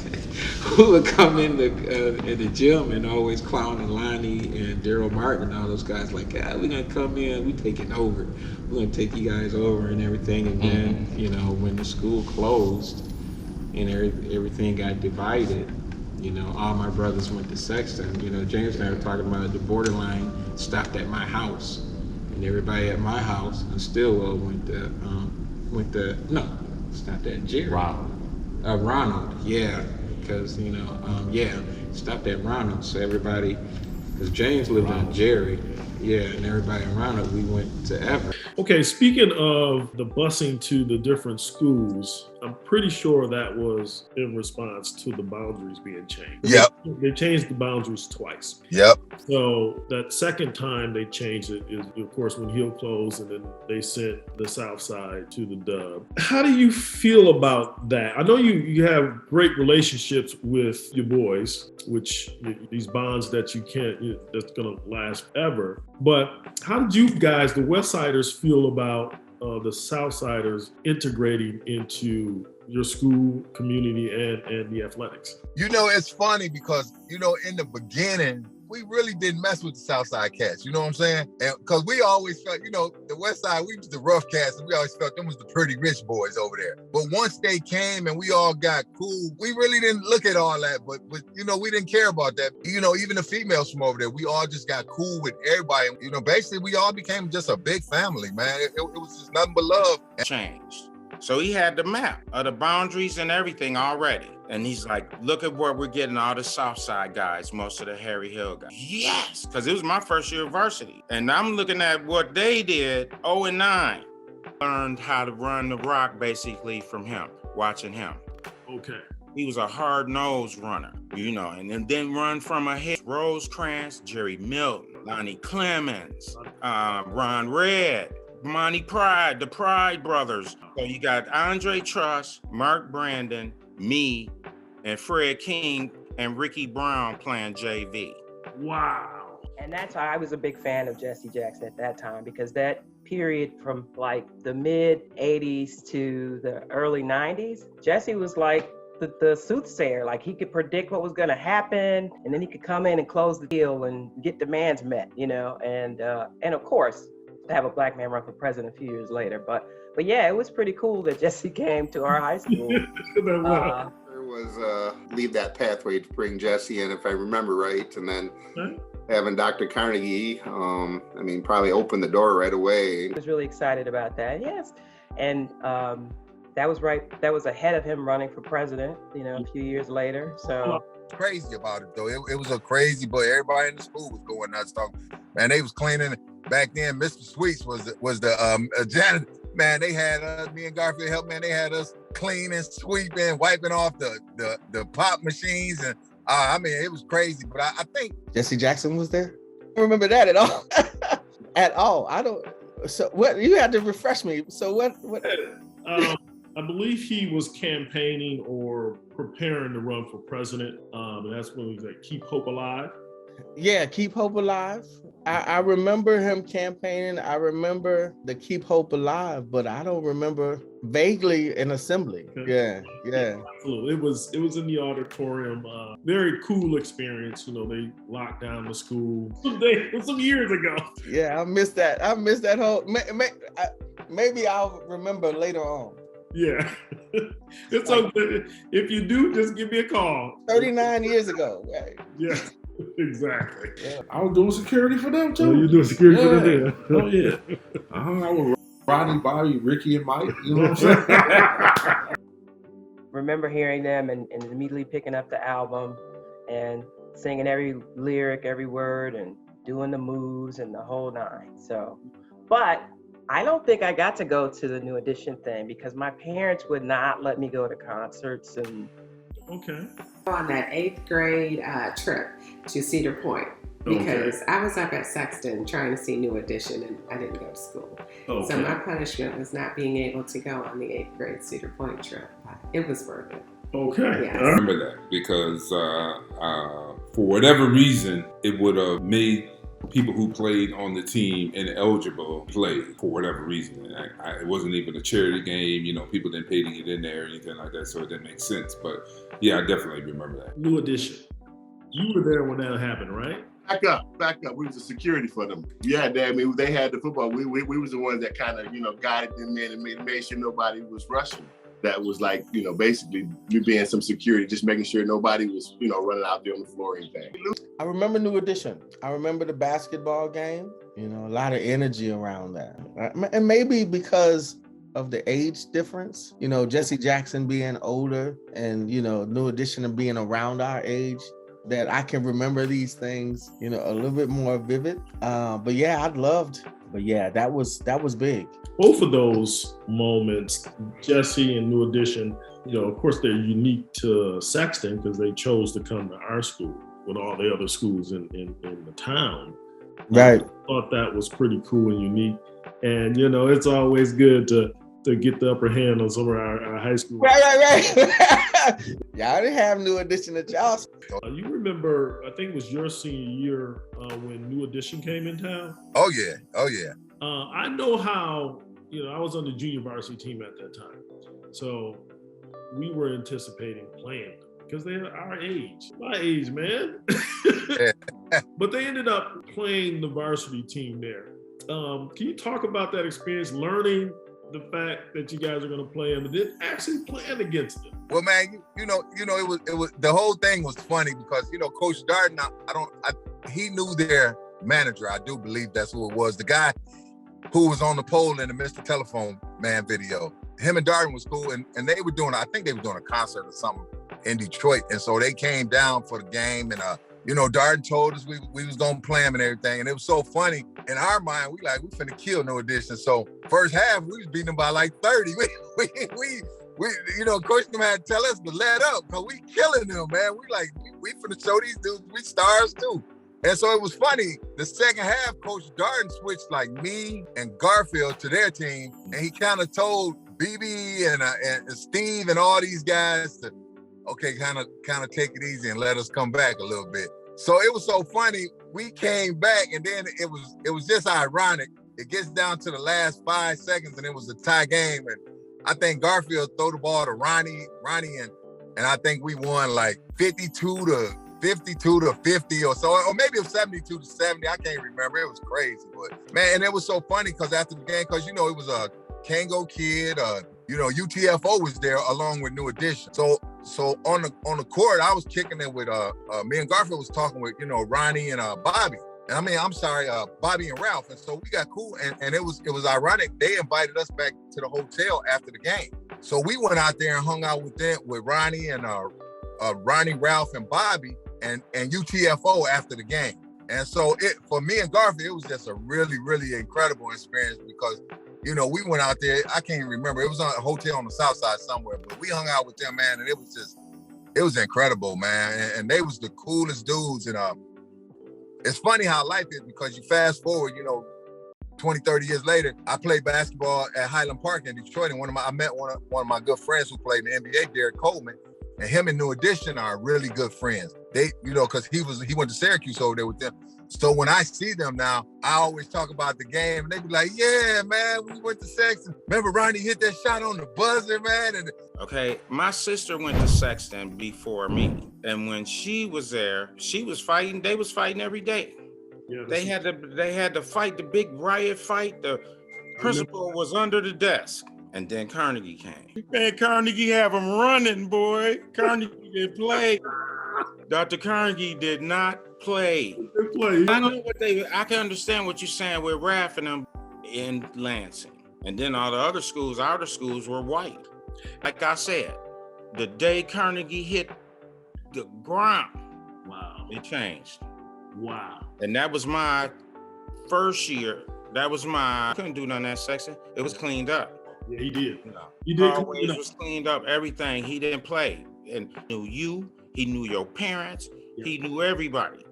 in the gym and always clowning Lonnie and Daryl Martin and all those guys like, we're gonna come in, we taking over. We're gonna take you guys over and everything. And then, when the school closed and everything got divided, all my brothers went to Sexton. James and I were talking about the borderline stopped at my house, and everybody at my house in Stillwell stopped at Jerry. Ronald, yeah, because stopped at Ronald. So everybody, because James lived on Jerry, and everybody in Ronald, we went to Everett. Okay, speaking of the busing to the different schools, I'm pretty sure that was in response to the boundaries being changed. Yep. They changed the boundaries twice. Yep. So that second time they changed it is, of course, when Hill closed, and then they sent the south side to the Dub. How do you feel about that? I know you have great relationships with your boys, which these bonds that that's gonna last forever. But how did you guys, the West Siders, feel about the Southsiders integrating into your school community and the athletics? It's funny because, in the beginning, we really didn't mess with the Southside cats, you know what I'm saying? And because we always felt, the West Side, we was the rough cats, and we always felt them was the pretty rich boys over there. But once they came and we all got cool, we really didn't look at all that, but we didn't care about that. Even the females from over there, we all just got cool with everybody. Basically we all became just a big family, man. It was just nothing but love. Changed. So he had the map of the boundaries and everything already. And he's like, look at where we're getting all the South Side guys, most of the Harry Hill guys. Yes, because it was my first year of varsity. And I'm looking at what they did, 0-9. Learned how to run the rock basically from him, watching him. Okay. He was a hard-nosed runner, and then run from a hit. Rosecrans, Jerry Milton, Lonnie Clemens, Ron Red, Monty Pride, the Pride brothers. So you got Andre Truss, Mark Brandon, me, and Fred King and Ricky Brown playing JV. Wow. And that's why I was a big fan of Jesse Jackson at that time, because that period from like the mid 80s to the early 90s, Jesse was like the soothsayer. Like he could predict what was going to happen, and then he could come in and close the deal and get demands met, you know. And of course, to have a black man run for president a few years later. But yeah, it was pretty cool that Jesse came to our high school. There was leave that pathway to bring Jesse in, if I remember right, and then having Dr. Carnegie, I mean, probably opened the door right away. I was really excited about that. Yes, and that was right. That was ahead of him running for president, you know, a few years later. So crazy about it though. It was a crazy, but everybody in the school was going nuts. Talking, man, they was cleaning. Back then, Mr. Sweets was the janitor. Man, they had us, me and Garfield helped, man. They had us cleaning, sweeping, wiping off the pop machines, and I mean, it was crazy. But I think Jesse Jackson was there. I don't remember that at all. At all. I don't. So what? You had to refresh me. So what? I believe he was campaigning or preparing to run for president, and that's when he was like, "Keep Hope Alive." Yeah, Keep Hope Alive. I remember him campaigning. I remember the Keep Hope Alive, but I don't remember vaguely an assembly. Okay. Yeah. Absolutely. It was in the auditorium. Very cool experience. You know, they locked down the school some years ago. Yeah, I missed that. Whole. Maybe I'll remember later on. Yeah. It's okay. If you do, just give me a call. 39 years ago. Right? Yeah. Exactly. Yeah. I was doing security for them too. Oh, you doing security for them? Oh yeah. I hung out with Rodney, Bobby, Ricky, and Mike. You know what I'm saying? Remember hearing them and immediately picking up the album and singing every lyric, every word, and doing the moves and the whole nine. So, but I don't think I got to go to the New Edition thing because my parents would not let me go to concerts and. Okay. On that 8th grade trip to Cedar Point because I was up at Sexton trying to see New Edition and I didn't go to school. Okay. So my punishment was not being able to go on the 8th grade Cedar Point trip. It was worth it. Okay. Yes. I remember that because for whatever reason, it would have made people who played on the team ineligible play for whatever reason. It wasn't even a charity game. You know, people didn't pay to get in there or anything like that, so it didn't make sense. But yeah, I definitely remember that. New Edition. You were there when that happened, right? Back up. We was the security for them. Yeah, I mean, they had the football. We was the ones that kind of, you know, guided them in and made sure nobody was rushing. That was like, you know, basically you being some security, just making sure nobody was, you know, running out there on the floor or anything. I remember New Edition. I remember the basketball game. You know, a lot of energy around that. And maybe because of the age difference, you know, Jesse Jackson being older and, you know, New Edition and being around our age, that I can remember these things, you know, a little bit more vivid. But yeah, that was big. Both of those moments, Jesse and New Edition, you know, of course they're unique to Sexton because they chose to come to our school with all the other schools in the town. Right. I thought that was pretty cool and unique. And, you know, it's always good to get the upper hand on some of our high school. Right. Y'all didn't have New Edition at y'all. You remember, I think it was your senior year when New Edition came in town? Oh yeah. I know how, you know, I was on the junior varsity team at that time. So we were anticipating playing them because they're our age. My age, man. But they ended up playing the varsity team there. Can you talk about that experience, learning the fact that you guys are going to play them and then actually playing against them? Well, man, you know, it was the whole thing was funny because, you know, Coach Darden, he knew their manager. I do believe that's who it was. The guy who was on the pole in the Mr. Telephone Man video. Him and Darden was cool, and they were doing, I think they were doing a concert or something in Detroit, and so they came down for the game, and you know, Darden told us we was gonna play him and everything, and it was so funny. In our mind, we finna kill No Edition. So first half, we was beating them by like 30. We you know, Coach them had to tell us to let up, because we killing them, man. We finna show these dudes we stars too. And so it was funny. The second half, Coach Darden switched like me and Garfield to their team, and he kind of told BB and Steve and all these guys to, okay, kind of take it easy and let us come back a little bit. So it was so funny. We came back, and then it was just ironic. It gets down to the last 5 seconds, and it was a tie game. And I think Garfield threw the ball to Ronnie and I think we won like 52 to 50 or so, or maybe it was 72 to 70. I can't remember. It was crazy, but man, and it was so funny because after the game, because you know it was a Kango Kid, you know, UTFO was there along with New Edition. So on the court, I was kicking it with me and Garfield was talking with, you know, Ronnie and Bobby. And I mean, I'm sorry, Bobby and Ralph. And so we got cool, and it was ironic. They invited us back to the hotel after the game. So we went out there and hung out with them, with Ronnie and Ronnie, Ralph, and Bobby, and UTFO after the game. And so for me and Garfield, it was just a really, really incredible experience because, you know, we went out there, I can't even remember, it was on a hotel on the south side somewhere, but we hung out with them, man, and it was incredible, man. And they was the coolest dudes. And it's funny how life is because you fast forward, you know, 20, 30 years later, I played basketball at Highland Park in Detroit, and I met one of my good friends who played in the NBA, Derek Coleman, and him and New Edition are really good friends. They, you know, because he went to Syracuse over there with them. So when I see them now, I always talk about the game, and they be like, "Yeah, man, we went to Sexton. Remember Ronnie hit that shot on the buzzer, man?" And okay, my sister went to Sexton before me, and when she was there, she was fighting. They was fighting every day. Yeah, they had to fight the big riot fight. The principal was under the desk, and then Carnegie came. Man, Carnegie have them running, boy. Carnegie didn't play. Dr. Carnegie did not play. I know what I can understand what you're saying with Raph and them in Lansing. And then all the other schools, outer schools, were white. Like I said, the day Carnegie hit the ground, wow, it changed. Wow. And that was my first year. I couldn't do none of that Sexton. It was cleaned up. Yeah, he did. You know, he did. Always was cleaned up. Everything. He didn't play. And he knew you. He knew your parents. Yeah. He knew everybody.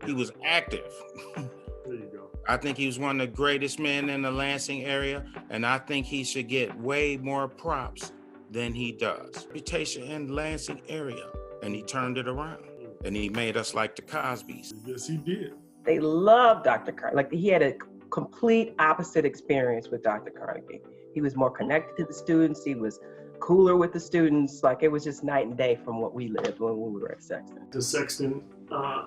He was active. There you go. I think he was one of the greatest men in the Lansing area, and I think he should get way more props than he does. Reputation in the Lansing area, and he turned it around, and he made us like the Cosbys. Yes, he did. They loved Dr. Carnegie. Like, he had a complete opposite experience with Dr. Carnegie. He was more connected to the students. He was cooler with the students. Like, it was just night and day from what we lived when we were at Sexton. To Sexton,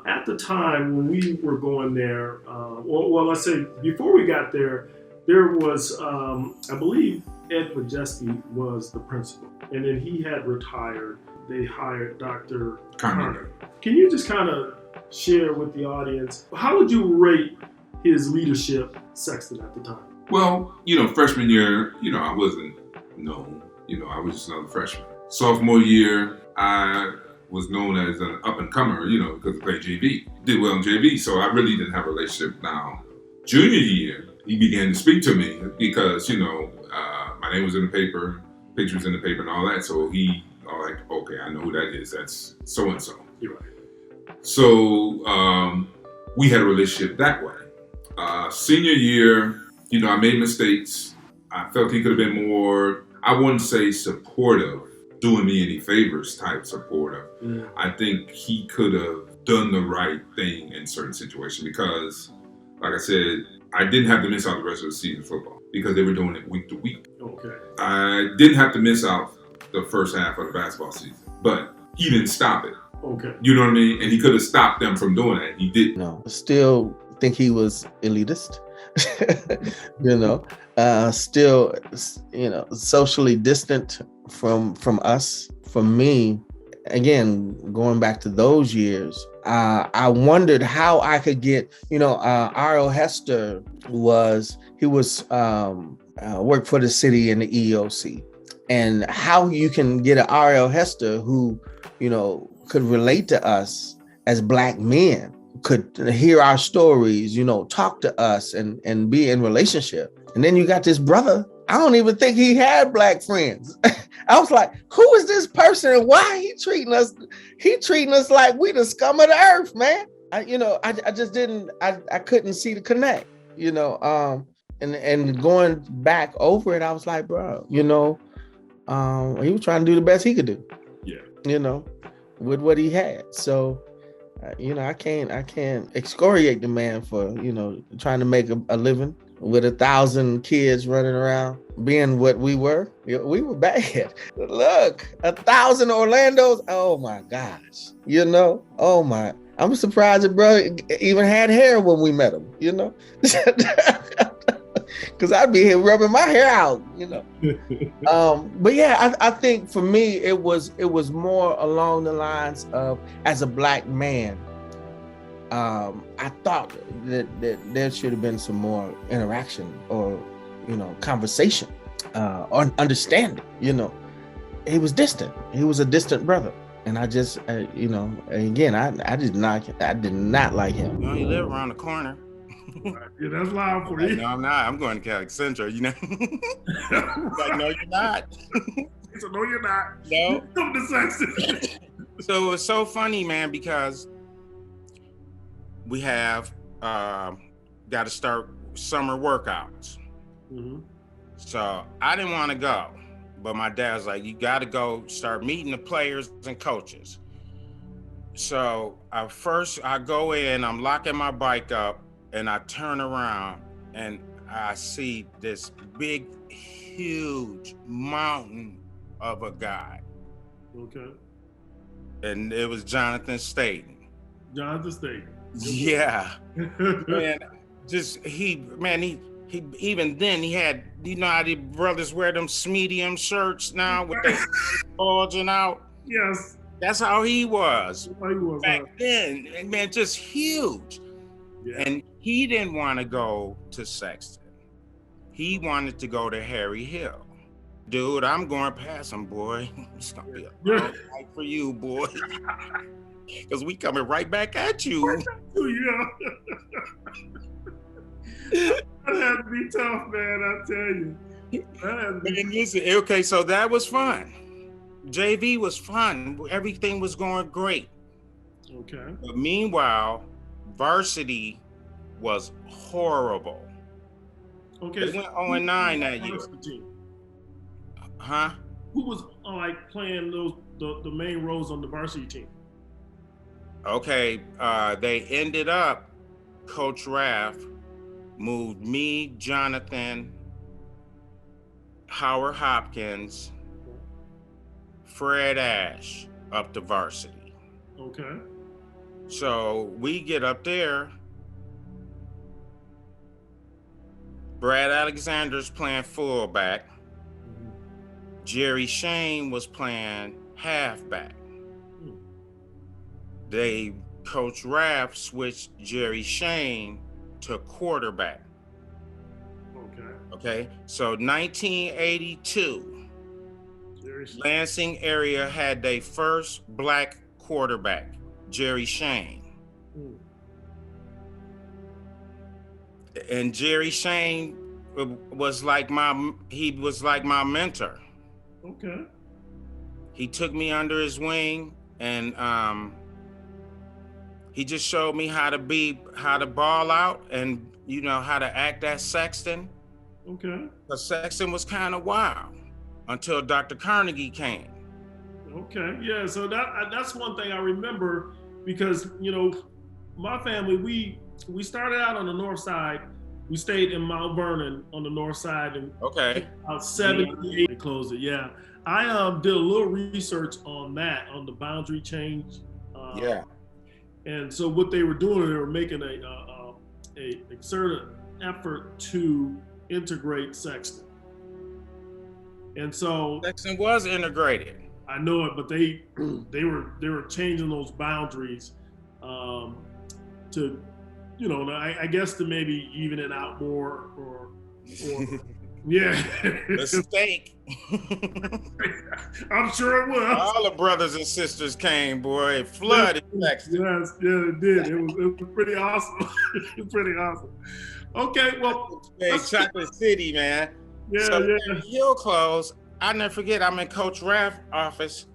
at the time when we were going there, well, let's say before we got there, there was, I believe Ed Majeski was the principal, and then he had retired. They hired Dr. Carnegie. Can you just kind of share with the audience, how would you rate his leadership at Sexton at the time? Well, freshman year, I wasn't known. I was just another freshman. Sophomore year, I was known as an up-and-comer, because I played JV. Did well in JV, so I really didn't have a relationship. Now, junior year, he began to speak to me because, my name was in the paper, pictures in the paper and all that, so he, like, okay, I know who that is. That's so-and-so. You're right. So we had a relationship that way. Senior year, I made mistakes. I felt he could have been more, I wouldn't say supportive, doing me any favors type supportive. Mm. I think he could have done the right thing in certain situations because, like I said, I didn't have to miss out the rest of the season football because they were doing it week to week. Okay. I didn't have to miss out the first half of the basketball season, but he didn't stop it. Okay. You know what I mean? And he could have stopped them from doing that. He didn't. No, still think he was elitist. Still, socially distant from us. For me, again, going back to those years, I wondered how I could get, R.L. Hester worked for the city in the EOC, and how you can get an R.L. Hester who, could relate to us as Black men, could hear our stories, talk to us and be in relationship. And then you got this brother, I don't even think he had Black friends. I was like, who is this person and why he treating us like we the scum of the earth, man. I just didn't, I couldn't see the connect, and going back over it, I was like, bro, he was trying to do the best he could do. Yeah. With what he had. So, I can't excoriate the man for, trying to make a living with 1,000 kids running around, being what we were bad. Look, 1,000 Orlandos. Oh my gosh. Oh my. I'm surprised that brother even had hair when we met him, Because I'd be here rubbing my hair out, But yeah, I think for me, it was more along the lines of, as a Black man, I thought that there should have been some more interaction or, conversation, or understanding, He was distant. He was a distant brother. And I just, again, I did not like him. You live around the corner. Yeah, that's loud for you. No, I'm not. I'm going to Cali Central, Like, no, you're not. He said, no, you're not. No. Come to Sexton. So it's so funny, man, because we have got to start summer workouts. Mm-hmm. So I didn't want to go, but my dad's like, you got to go start meeting the players and coaches. So I go in, I'm locking my bike up, and I turn around and I see this big, huge mountain of a guy. Okay. And it was Jonathan Staten. Jonathan Staten. Yeah. Man, he even then he had, how the brothers wear them medium shirts now with the bulging out? Yes. That's how he was. That's how he was back then. And man, just huge. Yeah. And he didn't want to go to Sexton. He wanted to go to Harry Hill. Dude, I'm going past him, boy. It's gonna be a long night for you, boy. Because we coming right back at you. Yeah. That had to be tough, man, I tell you. Man, listen, okay, so that was fun. JV was fun. Everything was going great. Okay. But meanwhile, varsity was horrible. Okay. It went 0-9 that year. Huh? Who was playing the main roles on the varsity team? Okay, they ended up, Coach Raff moved me, Jonathan, Howard Hopkins, Fred Ash up to varsity. Okay. So we get up there. Brad Alexander's playing fullback. Jerry Shane was playing halfback. Coach Raff switched Jerry Shane to quarterback. Okay. So 1982, Lansing area had their first Black quarterback, Jerry Shane. And Jerry Shane was like my mentor. Okay. He took me under his wing, and he just showed me how to ball out, and how to act at Sexton. Okay. Because Sexton was kind of wild until Dr. Carnegie came. Okay. Yeah. So that's one thing I remember, because my family, we started out on the north side. We stayed in Mount Vernon on the north side, and about 78 they closed it. Yeah. I did a little research on that, on the boundary change. And so what they were doing, they were making a exerted effort to integrate Sexton. And so Sexton was integrated. I know it, but they were changing those boundaries to, I guess to maybe even it out more, or yeah. The steak. I'm sure it was. All the brothers and sisters came, boy. It flooded Sexton. Yes, yeah, it did. It was pretty awesome. It was pretty awesome. Okay, well. Hey, Chocolate City, man. Yeah, so yeah. Hill closed. I never forget, I'm in Coach Raff's office,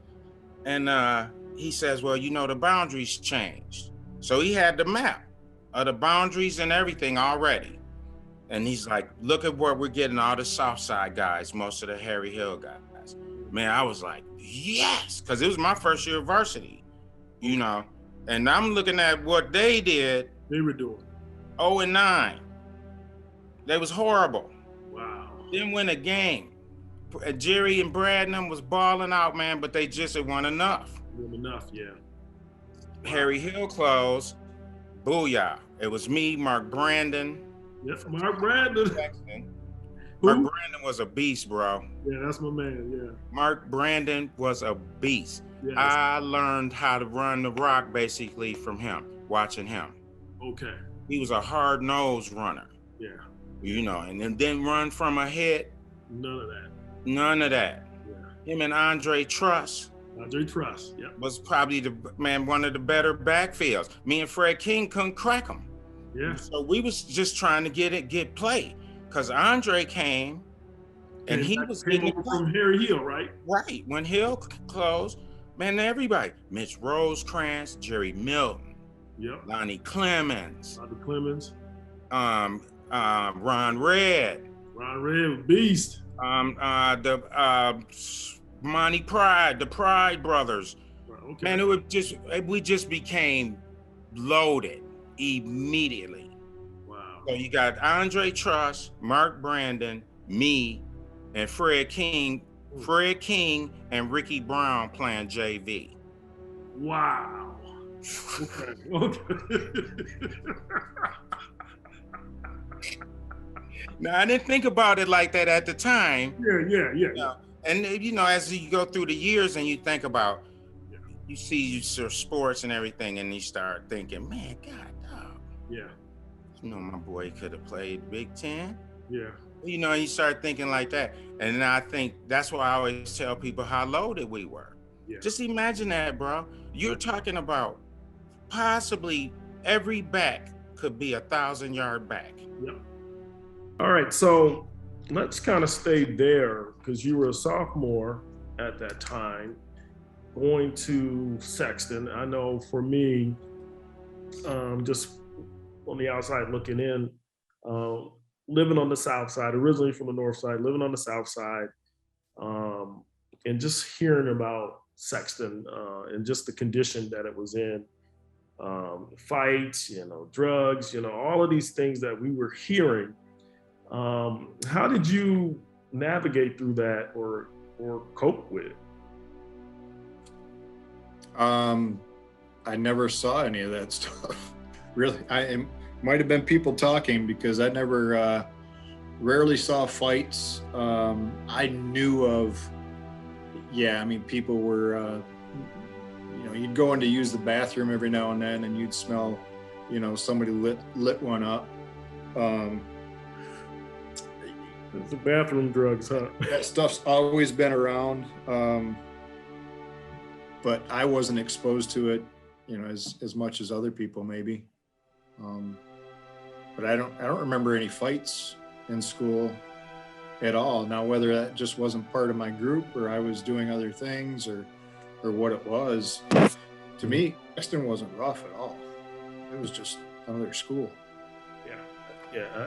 and he says, well, the boundaries changed. So he had the map of the boundaries and everything already. And he's like, look at where we're getting all the South Side guys, most of the Harry Hill guys. Man, I was like, yes, because it was my first year of varsity, And I'm looking at what they did. They were doing 0-9. They was horrible. Wow. Didn't win a game. Jerry and Brad and them was balling out, man, but they just it wasn't enough. Wasn't enough, yeah. Harry Hill closed. Booyah. It was me, Mark Brandon. Yep, Mark Brandon. Mark Brandon was a beast, bro. Yeah, that's my man, yeah. Mark Brandon was a beast. Yes. I learned how to run the rock basically from him, watching him. Okay. He was a hard-nosed runner. Yeah. You know, and then didn't run from a hit. None of that. None of that. Yeah. Him and Andre Truss. Andre Truss, yeah. Was probably one of the better backfields. Me and Fred King couldn't crack him. Yeah. So we was just trying to get play. Because Andre came and he was getting from Harry Hill, right? Right. When Hill closed, man, everybody. Mitch Rosecrans, Jerry Milton. Yep. Lonnie Clemens. Ron Red. Ron Red, beast. Monty Pride, the Pride brothers. Okay. Man, we just became loaded immediately. Wow. So you got Andre Truss, Mark Brandon, me, and Fred King and Ricky Brown playing JV. Wow. Okay. Now, I didn't think about it like that at the time. Yeah. And as you go through the years and you think about, you see your sports and everything, and you start thinking, man, God, dog. Yeah. My boy could have played Big Ten. Yeah. You start thinking like that. And I think that's why I always tell people how loaded we were. Yeah. Just imagine that, bro. You're talking about possibly every back could be 1,000-yard back. Yep. All right, so let's kind of stay there because you were a sophomore at that time, going to Sexton. I know for me, just on the outside looking in, living on the south side, originally from the north side, living on the south side, and just hearing about Sexton and just the condition that it was in, fights, drugs, all of these things that we were hearing. How did you navigate through that or cope with it? I never saw any of that stuff. Really, it might have been people talking because I never, rarely saw fights. I knew of, people were, you'd go in to use the bathroom every now and then and you'd smell, somebody lit one up. The bathroom drugs, huh? That stuff's always been around, but I wasn't exposed to it, as much as other people maybe. But I don't remember any fights in school at all. Now, whether that just wasn't part of my group or I was doing other things or what it was, to me, Sexton wasn't rough at all. It was just another school. Yeah.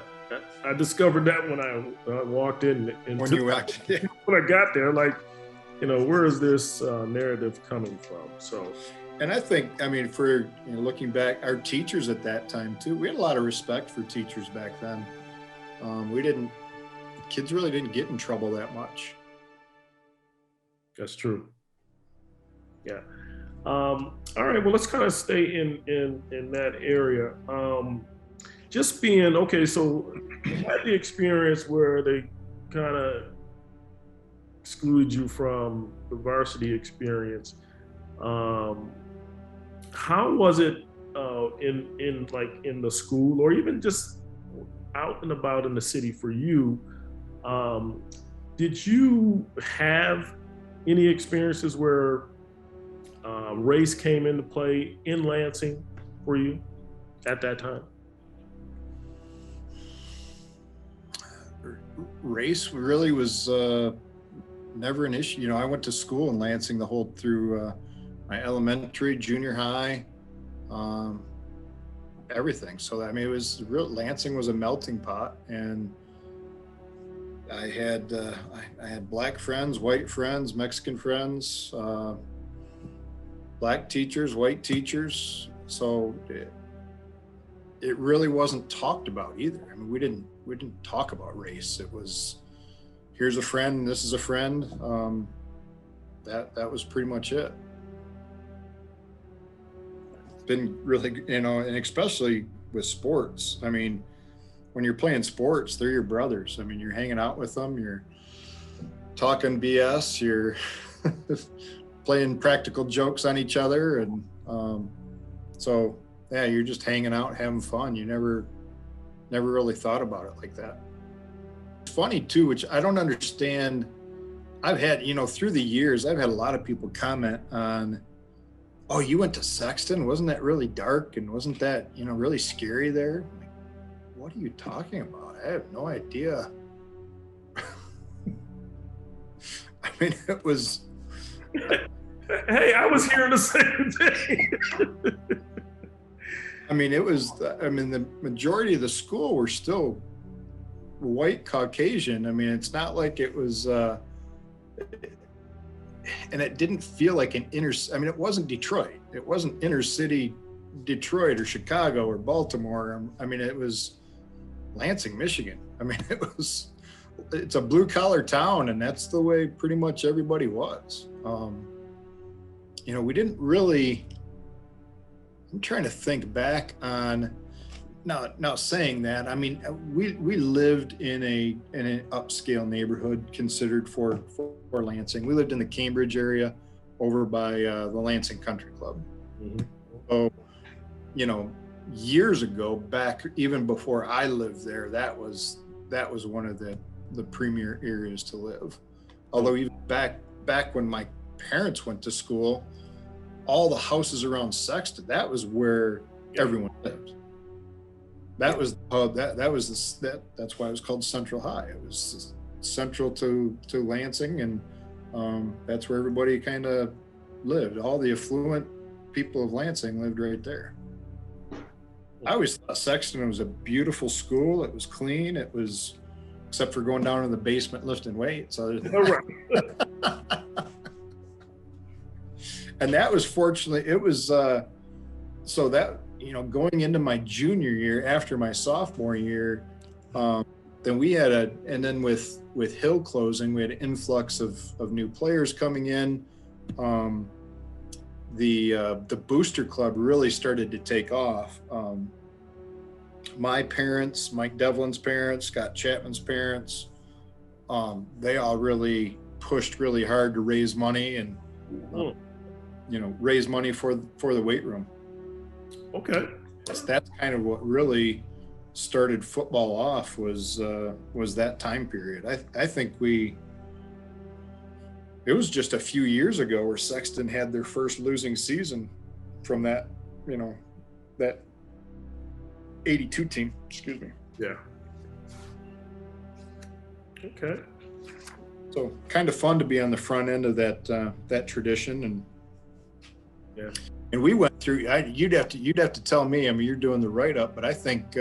I discovered that when I walked in. When you walked in. When I got there, where is this narrative coming from? So, and I think, for looking back, our teachers at that time too, we had a lot of respect for teachers back then. Kids really didn't get in trouble that much. That's true. Yeah. All right. Well, let's kind of stay in that area. Just being, okay, so you had the experience where they kind of excluded you from the varsity experience. How was it in the school or even just out and about in the city for you? Did you have any experiences where race came into play in Lansing for you at that time? Race really was never an issue. I went to school in Lansing through my elementary, junior high, everything. So it was Lansing was a melting pot, and I had black friends, white friends, Mexican friends, black teachers, white teachers. So it really wasn't talked about either. I mean, we didn't talk about race. It was, here's a friend, this is a friend. That was pretty much it. It's been really, and especially with sports. I mean, when you're playing sports, they're your brothers. I mean, you're hanging out with them, you're talking BS, you're playing practical jokes on each other. And so, yeah, you're just hanging out, having fun. You never really thought about it like that. It's funny too, which I don't understand. I've had, through the years, I've had a lot of people comment on, oh, you went to Sexton? Wasn't that really dark? And wasn't that, really scary there? Like, what are you talking about? I have no idea. I mean, it was. Hey, I was hearing the same thing. I mean, the majority of the school were still white Caucasian. I mean, it's not like it was, and it didn't feel like it wasn't Detroit. It wasn't inner city Detroit or Chicago or Baltimore. I mean, it was Lansing, Michigan. I mean, it's a blue collar town, and that's the way pretty much everybody was. We didn't really, I'm trying to think back on, now saying that, I mean, we lived in an upscale neighborhood considered for Lansing. We lived in the Cambridge area over by the Lansing Country Club. Mm-hmm. So, years ago, back even before I lived there, that was one of the premier areas to live. Although even back when my parents went to school, all the houses around Sexton, that was where everyone lived. That was that's why it was called Central High. It was central to Lansing, and that's where everybody kind of lived. All the affluent people of Lansing lived right there. I always thought Sexton was a beautiful school. It was clean. It was, except for going down in the basement lifting weights. Other than that. And that was, fortunately, it was so that, going into my junior year, after my sophomore year, then we had and then with Hill closing, we had an influx of new players coming in. The booster club really started to take off. My parents, Mike Devlin's parents, Scott Chapman's parents, they all really pushed really hard to raise money and raise money for the weight room. Okay, that's kind of what really started football off, was that time period. I think it was just a few years ago where Sexton had their first losing season from that, that 82 team, excuse me. Yeah. Okay. So kind of fun to be on the front end of that tradition. And yeah. And we went through, you'd have to tell me, I mean, you're doing the write-up, but I think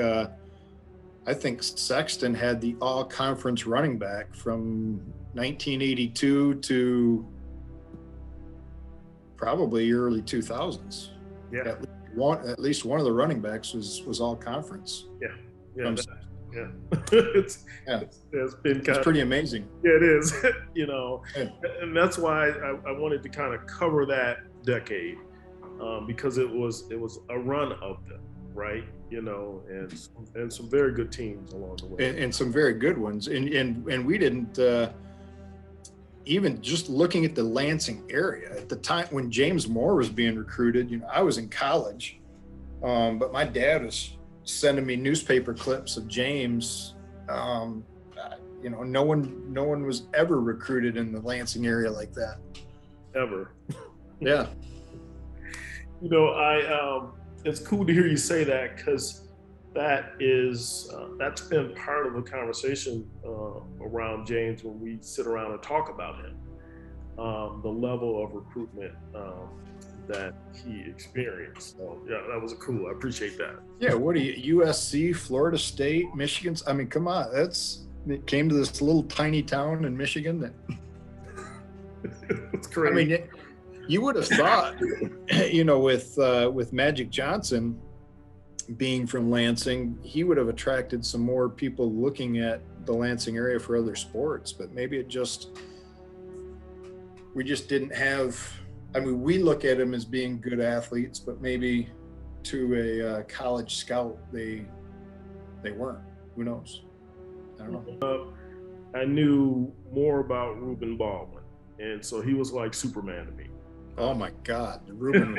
Sexton had the all-conference running back from 1982 to probably early 2000s. Yeah. At least one of the running backs was all conference. Yeah. Yeah. It's been it's pretty amazing. Yeah, it is. And that's why I wanted to kind of cover that decade, because it was a run of them, right? And some very good teams along the way, and some very good ones. And we didn't even, just looking at the Lansing area at the time when James Moore was being recruited. I was in college, but my dad was sending me newspaper clips of James. No one was ever recruited in the Lansing area like that. Ever. Yeah. It's cool to hear you say that, because that's been part of the conversation around James when we sit around and talk about him, the level of recruitment that he experienced. So yeah, that was cool. I appreciate that. Yeah, what are you, USC, Florida State, Michigan? I mean, come on, it came to this little tiny town in Michigan that it's crazy. I mean, you would have thought, with Magic Johnson, being from Lansing, he would have attracted some more people looking at the Lansing area for other sports, but maybe we just didn't have, I mean, we look at them as being good athletes, but maybe to a college scout, they weren't. Who knows? I don't know. I knew more about Reuben Baldwin, and so he was like Superman to me. Oh my God, Reuben.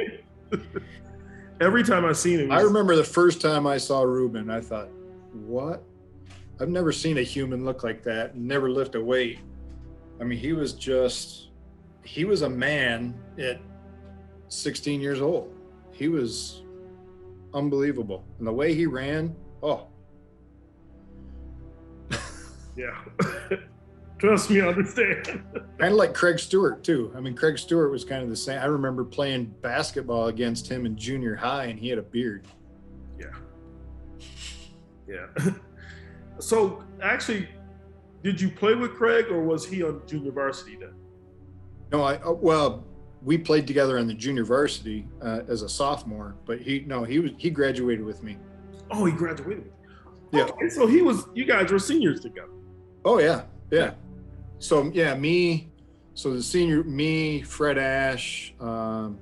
Every time I seen him, I remember the first time I saw Reuben, I thought, what? I've never seen a human look like that and never lift a weight. I mean, he was a man at 16 years old. He was unbelievable. And the way he ran, oh. Yeah. Trust me, I understand. Kind of like Craig Stewart, too. I mean, Craig Stewart was kind of the same. I remember playing basketball against him in junior high, and he had a beard. Yeah. Yeah. So, actually, did you play with Craig, or was he on junior varsity then? No, well, we played together on the junior varsity as a sophomore, but he graduated with me. Oh, he graduated. Yeah. Okay, so you guys were seniors together. Oh, yeah. Yeah. So, yeah, the senior, me, Fred Ash, John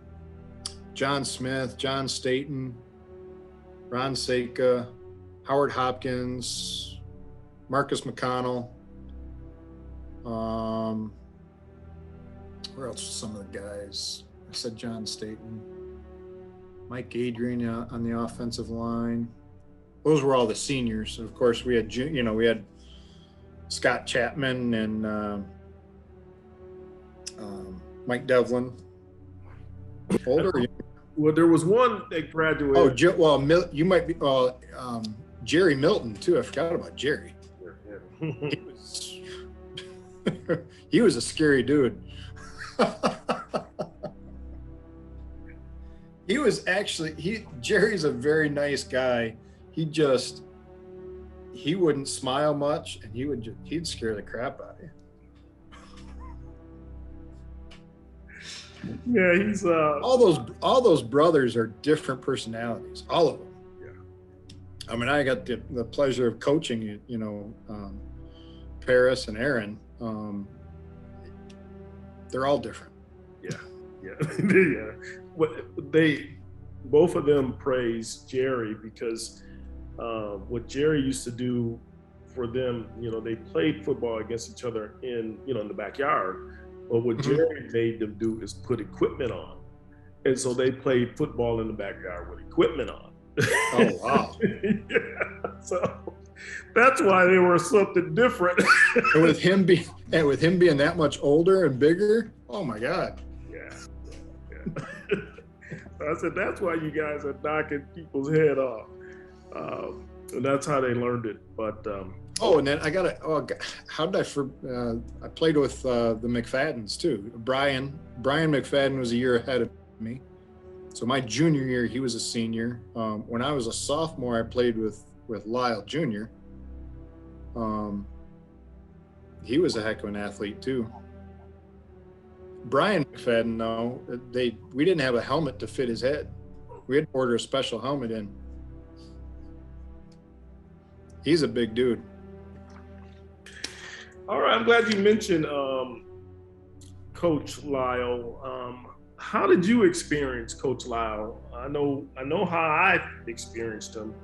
Smith, John Staten, Ron Seka, Howard Hopkins, Marcus McConnell. Where else were some of the guys? I said John Staten, Mike Adrian on the offensive line. Those were all the seniors. And of course, we had Scott Chapman and Mike Devlin. Older? Well, there was one that graduated. Oh, you might be. Jerry Milton too. I forgot about Jerry. Yeah. He was a scary dude. Jerry's a very nice guy. He wouldn't smile much, and he'd scare the crap out of you. Yeah, he's all those brothers are different personalities, all of them. Yeah. I mean, I got the pleasure of coaching, Paris and Aaron. They're all different. Yeah. Yeah. Both of them praise Jerry because what Jerry used to do for them, they played football against each other in the backyard. But what Jerry made them do is put equipment on. And so they played football in the backyard with equipment on. Oh, wow. Yeah. So that's why they were something different. And with him being that much older and bigger, oh my God. Yeah. I said, that's why you guys are knocking people's head off. And that's how they learned it. But and then how did I played with the McFaddens too. Brian McFadden was a year ahead of me. So my junior year, he was a senior. When I was a sophomore, I played with Lyle Jr. He was a heck of an athlete too. Brian McFadden, though, we didn't have a helmet to fit his head. We had to order a special helmet in. He's a big dude. All right, I'm glad you mentioned Coach Lyle. How did you experience Coach Lyle? I know how I experienced him,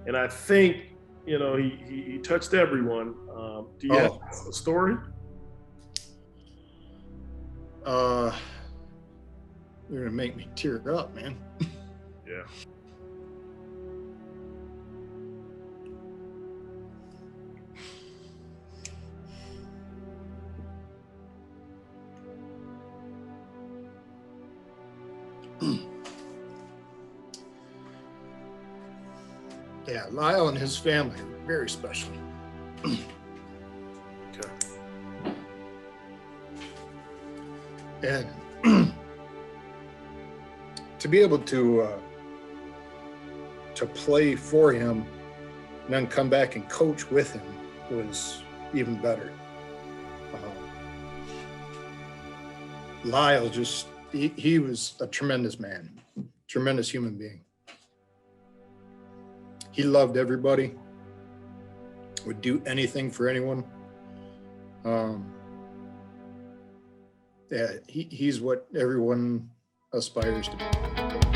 and I think he touched everyone. Do you have a story? You're gonna make me tear up, man. Yeah. Yeah, Lyle and his family are very special. Okay. And to be able to play for him and then come back and coach with him was even better. Lyle he was a tremendous man, tremendous human being. He loved everybody, would do anything for anyone. Yeah, he's what everyone aspires to be.